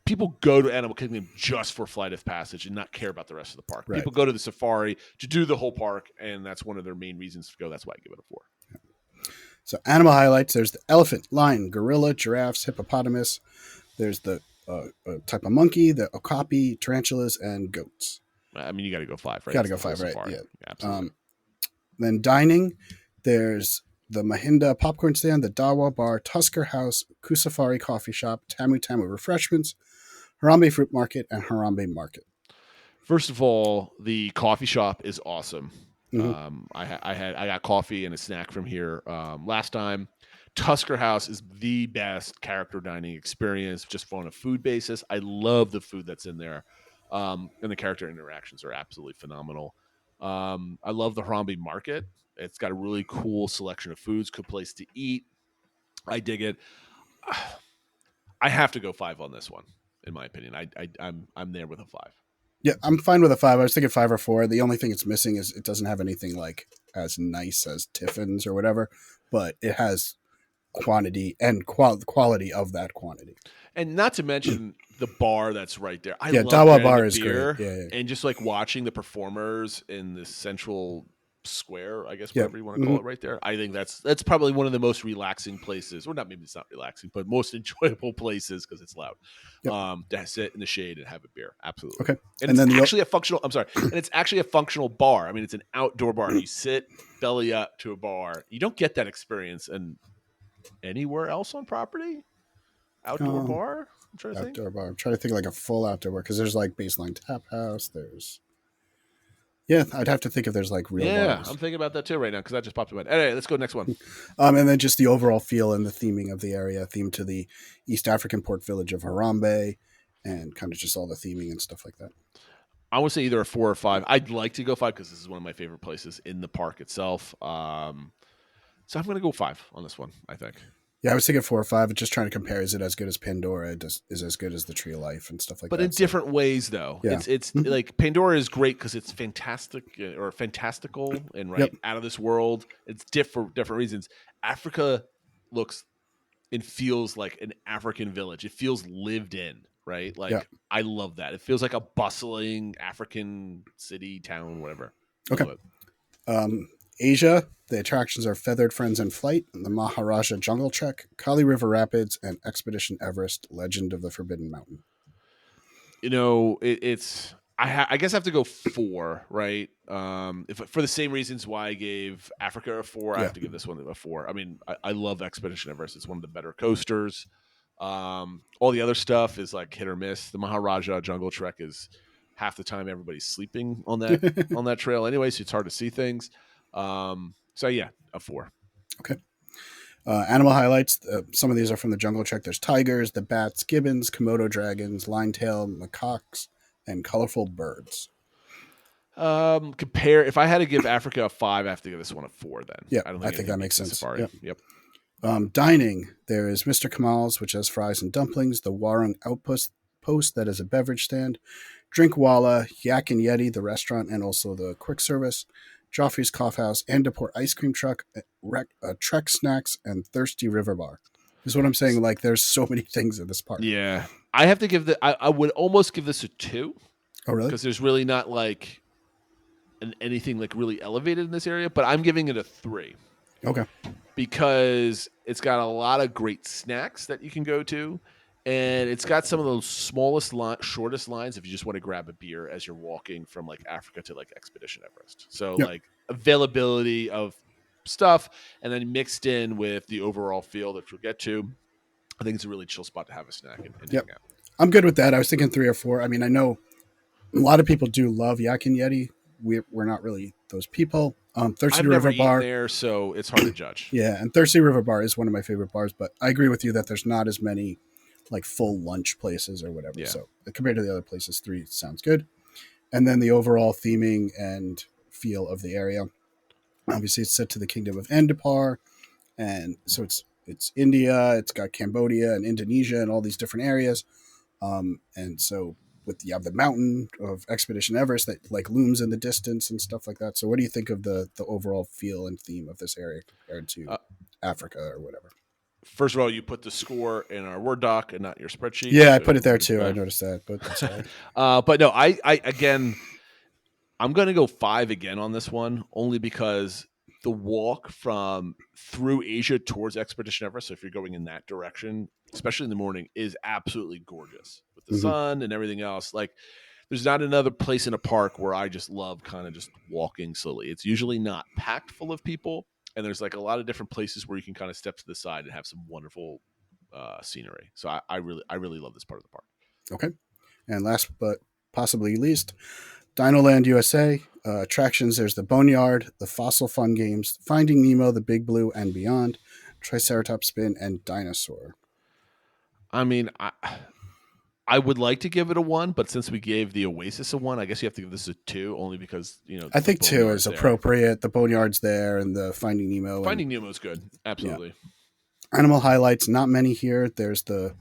Speaker 6: people go to Animal Kingdom just for Flight of Passage and not care about the rest of the park.
Speaker 7: Right.
Speaker 6: People go to the safari to do the whole park, and that's one of their main reasons to go. That's why I give it a 4.
Speaker 7: So animal highlights, there's the elephant, lion, gorilla, giraffes, hippopotamus. There's the type of monkey, the okapi, tarantulas, and goats.
Speaker 6: I mean, you got to go 5, right?
Speaker 7: Got to go 5, right?
Speaker 6: Safari.
Speaker 7: Yeah.
Speaker 6: Absolutely.
Speaker 7: Then dining, there's the Mahinda popcorn stand, the Dawa bar, Tusker House, Kusafari coffee shop, Tamu Tamu refreshments, Harambe fruit market, and Harambe market.
Speaker 6: First of all, the coffee shop is awesome.
Speaker 7: Mm-hmm.
Speaker 6: I got coffee and a snack from here last time. Tusker House is the best character dining experience just on a food basis. I love the food that's in there. And the character interactions are absolutely phenomenal. I love the Harambe market. It's got a really cool selection of foods, good place to eat. I dig it. I have to go 5 on this one, in my opinion. I'm there with a 5.
Speaker 7: Yeah, I'm fine with a 5. I was thinking 5 or 4. The only thing it's missing is it doesn't have anything as nice as Tiffin's or whatever, but it has quantity and quality of that quantity.
Speaker 6: And not to mention the bar that's right there. I love
Speaker 7: Dawa bar
Speaker 6: getting
Speaker 7: is
Speaker 6: beer
Speaker 7: great. Yeah.
Speaker 6: And just watching the performers in the central square, I guess, whatever you want to call it right there. I think that's probably one of the most relaxing places, or not, maybe it's not relaxing, but most enjoyable places because it's loud. To sit in the shade and have a beer. Absolutely.
Speaker 7: Okay.
Speaker 6: And it's actually a functional, and it's actually a functional bar. I mean, it's an outdoor bar. You sit belly up to a bar. You don't get that experience anywhere else on property. Outdoor bar? I'm trying to think.
Speaker 7: Outdoor bar. I'm trying to think a full outdoor bar because there's Baseline Tap House. There's I'd have to think if there's real bars.
Speaker 6: I'm thinking about that too right now because that just popped in my head. Anyway, let's go to the next one.
Speaker 7: And then just the overall feel and the theming of the area, themed to the East African port village of Harambe and kind of just all the theming and stuff like that.
Speaker 6: I would say either a 4 or 5. I'd like to go 5 because this is one of my favorite places in the park itself. So I'm going to go 5 on this one, I think.
Speaker 7: Yeah, I was thinking 4 or 5. Just trying to compare. Is it as good as Pandora? Is as good as the Tree of Life and stuff like that?
Speaker 6: But in different ways, though.
Speaker 7: Yeah.
Speaker 6: It's like Pandora is great because it's fantastic or fantastical and out of this world. It's different reasons. Africa looks and feels like an African village. It feels lived in, right? Like I love that. It feels like a bustling African city, town, whatever.
Speaker 7: Okay. Asia, the attractions are Feathered Friends in Flight, the Maharaja Jungle Trek, Kali River Rapids, and Expedition Everest, Legend of the Forbidden Mountain.
Speaker 6: It's I guess I have to go 4, right? If for the same reasons why I gave Africa a 4, I have to give this one a 4. I mean, I love Expedition Everest. It's one of the better coasters. All the other stuff is like hit or miss. The Maharaja Jungle Trek is half the time everybody's sleeping on that on that trail anyway, so it's hard to see things. So yeah, a 4.
Speaker 7: Okay. Animal highlights. Some of these are from the Jungle Trek. There's tigers, the bats, gibbons, Komodo dragons, line-tail macaques, and colorful birds.
Speaker 6: If I had to give Africa a 5, I have to give this one a 4 then.
Speaker 7: Yeah, I think that makes sense. Safari. Yep. Dining. There is Mr. Kamal's, which has fries and dumplings, the Warung Outpost that is a beverage stand, Drinkwalla, Yak and Yeti, the restaurant, and also the quick service, Joffrey's Coffee House, Andapur Ice Cream Truck, Trek Snacks, and Thirsty River Bar. Is what I'm saying. Like, there's so many things in this park.
Speaker 6: Yeah. I have to give I would almost give this a 2.
Speaker 7: Oh, really?
Speaker 6: Because there's really not like anything like really elevated in this area, but I'm giving it a 3.
Speaker 7: Okay.
Speaker 6: Because it's got a lot of great snacks that you can go to, and it's got some of those shortest lines if you just want to grab a beer as you're walking from like Africa to like Expedition Everest. So like availability of stuff, and then mixed in with the overall feel that you'll get to, I think it's a really chill spot to have a snack and hang out.
Speaker 7: I'm good with that. I was thinking 3 or 4. I mean, I know a lot of people do love Yak and Yeti. We're not really those people. Thirsty River Bar
Speaker 6: there, so it's hard to judge.
Speaker 7: Yeah, and Thirsty River Bar is one of my favorite bars, but I agree with you that there's not as many like full lunch places or whatever. Yeah. So compared to the other places, 3 sounds good. And then the overall theming and feel of the area. Obviously, it's set to the Kingdom of Andapur, and so it's India. It's got Cambodia and Indonesia and all these different areas. And so you have the mountain of Expedition Everest that like looms in the distance and stuff like that. So what do you think of the overall feel and theme of this area compared to Africa or whatever?
Speaker 6: First of all, you put the score in our Word doc and not your spreadsheet.
Speaker 7: Yeah, I put it there too. I noticed that, but that's all right.
Speaker 6: But no, I again, I'm going to go 5 again on this one, only because the walk through Asia towards Expedition Everest, so if you're going in that direction, especially in the morning, is absolutely gorgeous with the sun and everything else. Like, there's not another place in a park where I just love kind of just walking slowly. It's usually not packed full of people, and there's like a lot of different places where you can kind of step to the side and have some wonderful scenery. So I really love this part of the park.
Speaker 7: Okay. And last but possibly least, Dinoland USA. Attractions, there's the Boneyard, the Fossil Fun Games, Finding Nemo, the Big Blue, and Beyond, Triceratops Spin, and Dinosaur.
Speaker 6: I mean, I would like to give it a 1, but since we gave the Oasis a 1, I guess you have to give this a 2, only because,
Speaker 7: I think 2 is appropriate. The Boneyard's there, and the Finding Nemo.
Speaker 6: Finding Nemo's good. Absolutely.
Speaker 7: Yeah. Animal highlights, not many here. There's the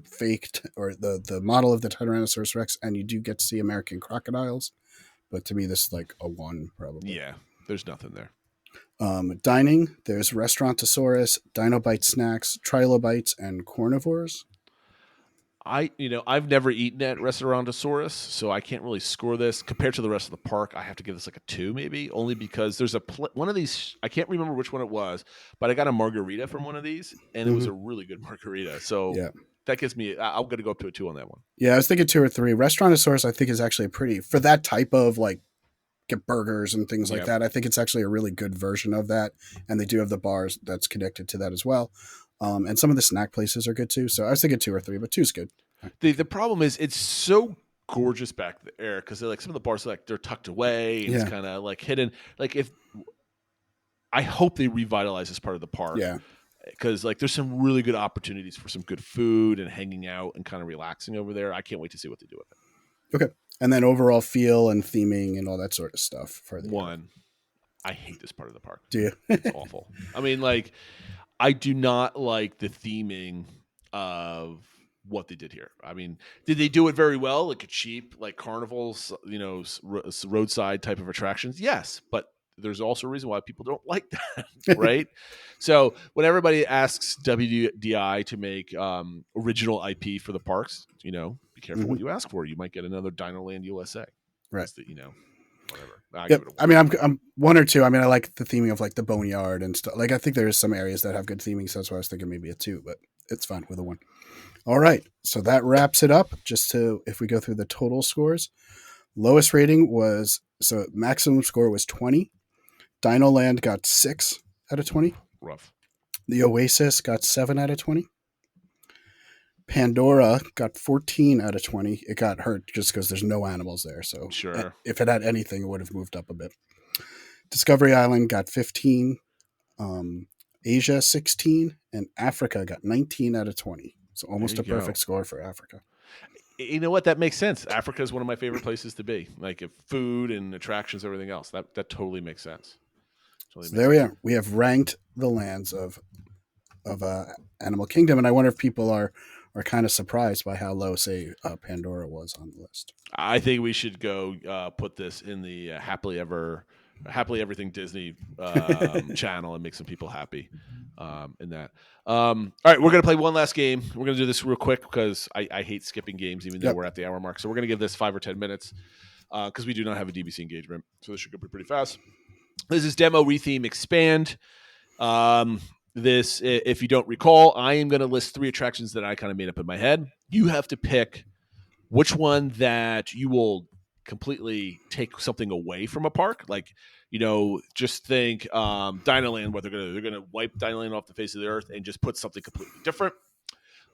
Speaker 7: faked or the model of the Tyrannosaurus Rex, and you do get to see American crocodiles. But to me, this is like a 1 probably.
Speaker 6: Yeah, there's nothing there.
Speaker 7: Dining, there's Restaurantosaurus, Dinobite Snacks, Trilobites, and Carnivores.
Speaker 6: I've never eaten at Restaurantosaurus, so I can't really score this. Compared to the rest of the park, I have to give this like a 2 maybe, only because there's one of these, I can't remember which one it was, but I got a margarita from one of these, and it was a really good margarita. So that gives me, I'm going to go up to a 2 on that one.
Speaker 7: Yeah, I was thinking 2 or 3. Restaurantosaurus, I think, is actually pretty, for that type of like, get burgers and things like that. I think it's actually a really good version of that. And they do have the bars that's connected to that as well. And some of the snack places are good too. So I was thinking 2 or 3, but 2 is good.
Speaker 6: The problem is it's so gorgeous back there because like some of the bars are like they're tucked away and it's kind of like hidden. Like I hope they revitalize this part of the park.
Speaker 7: Yeah.
Speaker 6: because like there's some really good opportunities for some good food and hanging out and kind of relaxing over there. I can't wait to see what they do with it.
Speaker 7: Okay. And then overall feel and theming and all that sort of stuff for the
Speaker 6: One, I hate this part of the park.
Speaker 7: Do you?
Speaker 6: It's awful. I mean, like, I do not like the theming of what they did here. I mean, did they do it very well? Like a cheap, like carnivals, roadside type of attractions? Yes, but there's also a reason why people don't like that, right? So when everybody asks WDI to make original IP for the parks, be careful what you ask for. You might get another Dinoland USA,
Speaker 7: right?
Speaker 6: Whatever.
Speaker 7: Yep. I mean, I'm one or two. I mean, I like the theming of like the boneyard and stuff. Like, I think there is some areas that have good theming, so that's why I was thinking maybe a 2, but it's fine with a 1. All right, so that wraps it up. If we go through the total scores, lowest rating was, so maximum score was 20. Dinoland got 6 out of 20.
Speaker 6: Rough.
Speaker 7: The Oasis got 7 out of 20. Pandora got 14 out of 20. It got hurt just because there's no animals there. So
Speaker 6: sure,
Speaker 7: if it had anything, it would have moved up a bit. Discovery Island got 15. Asia 16, and Africa got 19 out of 20. So almost a perfect score for Africa.
Speaker 6: You know what? That makes sense. Africa is one of my favorite places to be. Like if food and attractions, everything else. That totally makes sense.
Speaker 7: So there we are. We have ranked the lands of Animal Kingdom, and I wonder if people are kind of surprised by how low, say, Pandora was on the list.
Speaker 6: I think we should go put this in the Happily Everything Disney channel and make some people happy in that. All right, we're going to play one last game. We're going to do this real quick because I hate skipping games even though we're at the hour mark. So we're going to give this 5 or 10 minutes because we do not have a DBC engagement. So this should go pretty fast. This is Demo, Retheme, Expand. This, if you don't recall, I am going to list 3 attractions that I kind of made up in my head. You have to pick which one that you will completely take something away from a park. Like, just think Dinoland, where they're gonna wipe Dinoland off the face of the earth and just put something completely different.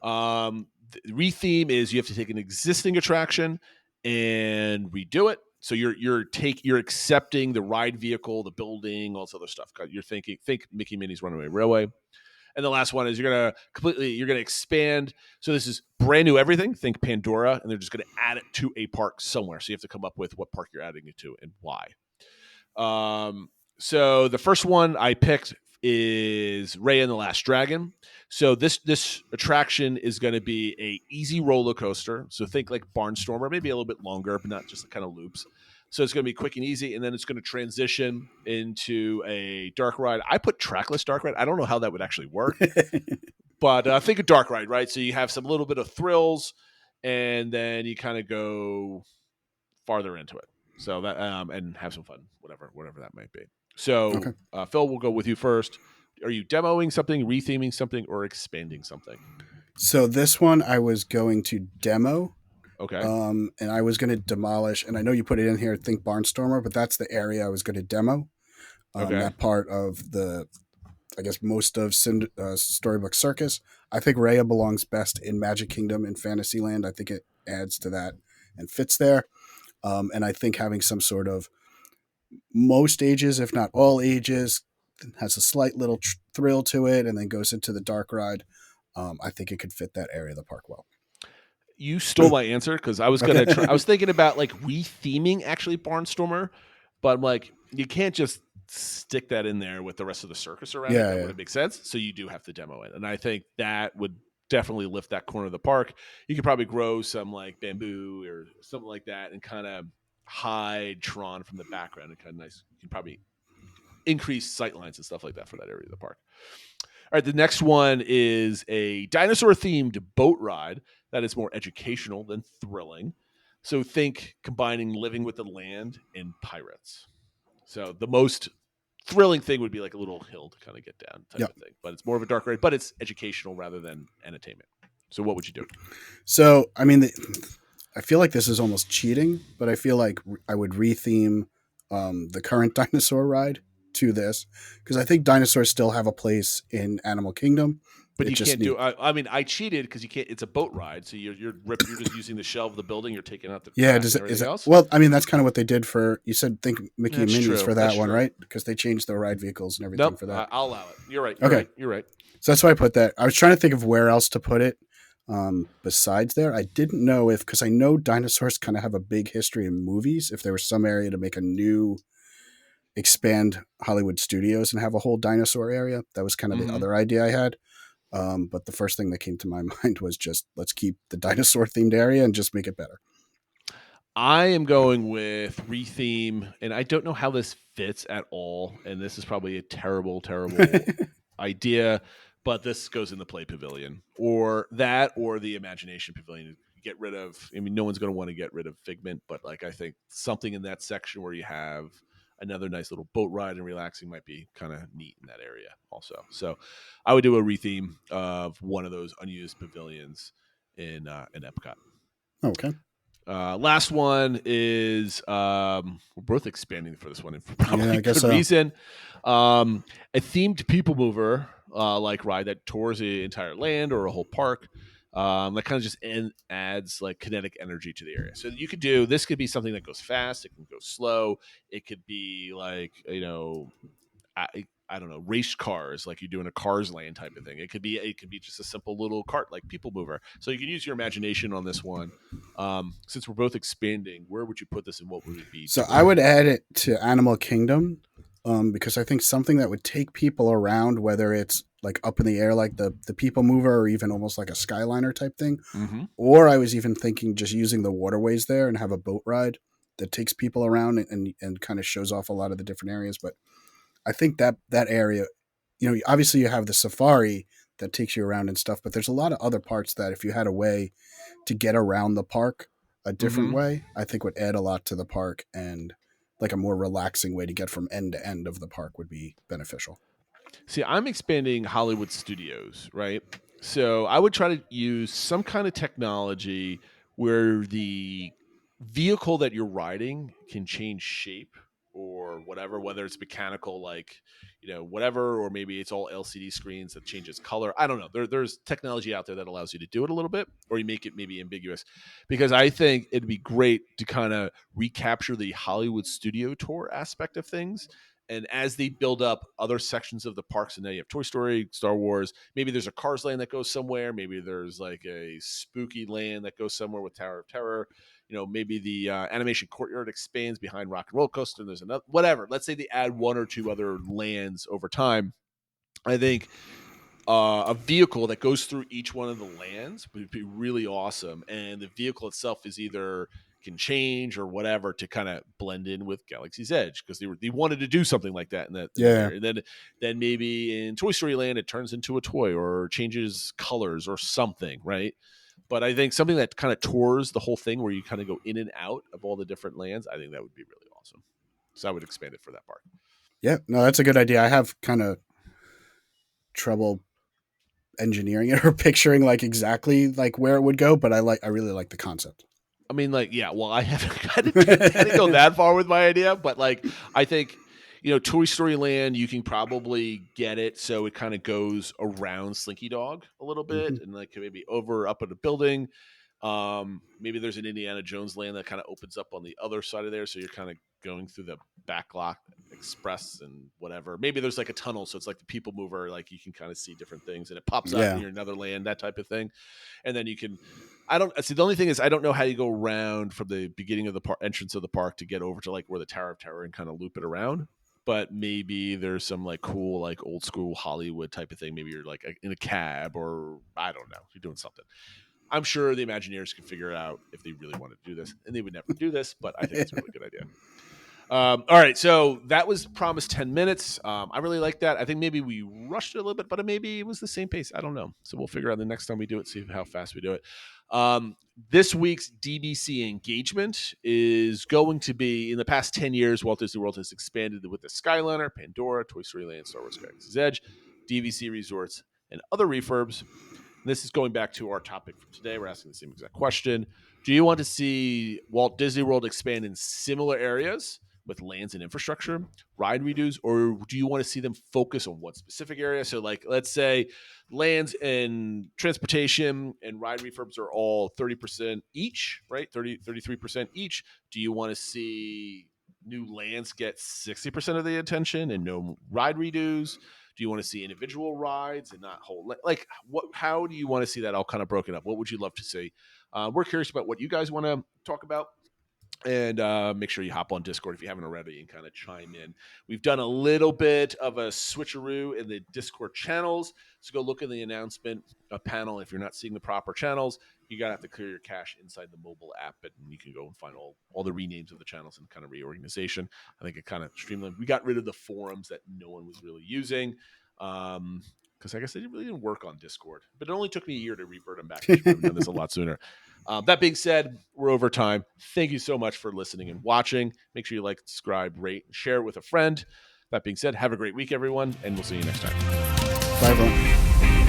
Speaker 6: Retheme is you have to take an existing attraction and redo it. So you're accepting the ride vehicle, the building, all this other stuff. Think Mickey Minnie's Runaway Railway. And the last one is you're gonna expand. So this is brand new everything. Think Pandora, and they're just gonna add it to a park somewhere. So you have to come up with what park you're adding it to and why. So the first one I picked is Raya and the Last Dragon. So this attraction is going to be a easy roller coaster. So think like Barnstormer, maybe a little bit longer, but not just kind of loops. So it's going to be quick and easy, and then it's going to transition into a dark ride. I put trackless dark ride. I don't know how that would actually work, but think a dark ride, right? So you have some little bit of thrills, and then you kind of go farther into it. So that and have some fun, whatever that might be. So okay. Phil, we'll go with you first. Are you demoing something, retheming something, or expanding something?
Speaker 7: So this one I was going to demo.
Speaker 6: Okay.
Speaker 7: And I was going to demolish, and I know you put it in here, think Barnstormer, but that's the area I was going to demo.
Speaker 6: Okay.
Speaker 7: That part of most of Storybook Circus. I think Raya belongs best in Magic Kingdom and Fantasyland. I think it adds to that and fits there. And I think having some sort of most ages, if not all ages, has a slight little thrill to it and then goes into the dark ride. I think it could fit that area of the park well.
Speaker 6: You stole my answer because I was gonna. I was thinking about like retheming actually Barnstormer, but I'm like, you can't just stick that in there with the rest of the circus around it. That wouldn't make sense. So you do have to demo it, and I think that would definitely lift that corner of the park. You could probably grow some like bamboo or something like that, and kind of hide Tron from the background and kind of nice. You can probably increase sight lines and stuff like that for that area of the park. All right, the next one is a dinosaur-themed boat ride that is more educational than thrilling. So think combining living with the land and pirates. So the most thrilling thing would be like a little hill to kind of get down type of thing. But it's more of a dark ride, but it's educational rather than entertainment. So what would you do?
Speaker 7: So, I mean, I feel like this is almost cheating, but I feel like I would retheme the current dinosaur ride to this because I think dinosaurs still have a place in Animal Kingdom,
Speaker 6: But
Speaker 7: It
Speaker 6: you
Speaker 7: just
Speaker 6: can't do. I mean, I cheated because you can't. It's a boat ride, so you're just using the shell of the building. You're taking out the
Speaker 7: Yeah,
Speaker 6: trash
Speaker 7: does
Speaker 6: and
Speaker 7: it, is
Speaker 6: everything
Speaker 7: it?
Speaker 6: else.
Speaker 7: Well, I mean, that's kind of what they did for. You said think Mickey and
Speaker 6: That's
Speaker 7: Minnie's
Speaker 6: true.
Speaker 7: for that
Speaker 6: That's
Speaker 7: one,
Speaker 6: true.
Speaker 7: right? Because they changed the ride vehicles and everything
Speaker 6: Nope,
Speaker 7: for that.
Speaker 6: I'll allow it. You're right.
Speaker 7: Okay.
Speaker 6: You're right.
Speaker 7: So that's why I put that. I was trying to think of where else to put it besides there. I didn't know if, because I know dinosaurs kind of have a big history in movies, if there was some area to make a new, expand Hollywood Studios and have a whole dinosaur area. That was kind of the other idea I had. But the first thing that came to my mind was just let's keep the dinosaur themed area and just make it better.
Speaker 6: I am going with Retheme, and I don't know how this fits at all. And this is probably a terrible, terrible idea, but this goes in the play pavilion or the imagination pavilion. Get rid of, I mean, no one's going to want to get rid of Figment, but like I think something in that section where you have another nice little boat ride and relaxing might be kind of neat in that area also. So I would do a retheme of one of those unused pavilions in Epcot.
Speaker 7: Okay.
Speaker 6: Last one is we're both expanding for this one for probably
Speaker 7: Yeah, I guess
Speaker 6: good
Speaker 7: so.
Speaker 6: reason. A themed people mover like ride that tours the entire land or a whole park. That kind of just adds like kinetic energy to the area. So you could do this. Could be something that goes fast. It can go slow. It could be like I don't know, race cars like you do in a Cars Land type of thing. It could be just a simple little cart like People Mover. So you can use your imagination on this one. Since we're both expanding, where would you put this and what would it be?
Speaker 7: So I would add it to Animal Kingdom because I think something that would take people around, whether it's like up in the air like the People Mover or even almost like a Skyliner type thing, or I was even thinking just using the waterways there and have a boat ride that takes people around and kind of shows off a lot of the different areas. But I think that area, obviously you have the safari that takes you around and stuff, but there's a lot of other parts that if you had a way to get around the park a different way, I think would add a lot to the park, and like a more relaxing way to get from end to end of the park would be beneficial.
Speaker 6: See, I'm expanding Hollywood Studios, right? So I would try to use some kind of technology where the vehicle that you're riding can change shape or whatever, whether it's mechanical, like, whatever, or maybe it's all LCD screens that changes color. I don't know. There's technology out there that allows you to do it a little bit, or you make it maybe ambiguous, because I think it'd be great to kind of recapture the Hollywood studio tour aspect of things. And as they build up other sections of the parks, and now you have Toy Story, Star Wars, maybe there's a Cars Land that goes somewhere. Maybe there's like a spooky land that goes somewhere with Tower of Terror. Maybe the animation courtyard expands behind Rock and Roller Coaster. And there's another, whatever. Let's say they add one or two other lands over time. I think a vehicle that goes through each one of the lands would be really awesome. And the vehicle itself is either can change or whatever to kind of blend in with Galaxy's Edge, because they wanted to do something like that in that area. And then maybe in Toy Story Land it turns into a toy or changes colors or something, right? But I think something that kind of tours the whole thing where you kind of go in and out of all the different lands, I think that would be really awesome. So I would expand it for that park.
Speaker 7: Yeah, no, that's a good idea. I have kind of trouble engineering it or picturing like exactly like where it would go, but I really like the concept.
Speaker 6: I mean, like, yeah, well, I didn't go that far with my idea, but like, I think, Toy Story Land, you can probably get it so it kind of goes around Slinky Dog a little bit and like maybe up at a building. Maybe there's an Indiana Jones Land that kind of opens up on the other side of there, so you're kind of going through the Backlot Express and whatever. Maybe there's like a tunnel, so it's like the People Mover, like you can kind of see different things, and it pops out near another land, that type of thing. And then you can. I don't see. The only thing is, I don't know how you go around from the beginning of the entrance of the park to get over to like where the Tower of Terror and kind of loop it around. But maybe there's some like cool, like old school Hollywood type of thing. Maybe you're like in a cab, or I don't know, you're doing something. I'm sure the Imagineers can figure it out if they really wanted to do this, and they would never do this, but I think it's a really good idea. All right, so that was promised 10 minutes. I really like that. I think maybe we rushed it a little bit, but maybe it was the same pace. I don't know. So we'll figure out the next time we do it, see how fast we do it. This week's DVC engagement is going to be, in the past 10 years, Walt Disney World has expanded with the Skyliner, Pandora, Toy Story Land, Star Wars Galaxy's Edge, DVC resorts, and other refurbs. And this is going back to our topic for today. We're asking the same exact question. Do you want to see Walt Disney World expand in similar areas with lands and infrastructure, ride redos, or do you want to see them focus on one specific area? So like, let's say lands and transportation and ride refurbs are all 30% each, right? 33% each. Do you want to see new lands get 60% of the attention and no ride redos? Do you want to see individual rides and not whole, like what, how do you want to see that all kind of broken up? What would you love to see? We're curious about what you guys want to talk about. And make sure you hop on Discord if you haven't already and kind of chime in. We've done a little bit of a switcheroo in the Discord channels. So go look in the announcement panel. If you're not seeing the proper channels, you got to have to clear your cache inside the mobile app. And you can go and find all the renames of the channels and kind of reorganization. I think it kind of streamlined. We got rid of the forums that no one was really using. Because I guess they really didn't work on Discord. But it only took me a year to revert them back. I've done this a lot sooner. That being said, we're over time. Thank you so much for listening and watching. Make sure you like, subscribe, rate, and share it with a friend. That being said, have a great week, everyone, and we'll see you next time.
Speaker 7: Bye, everyone.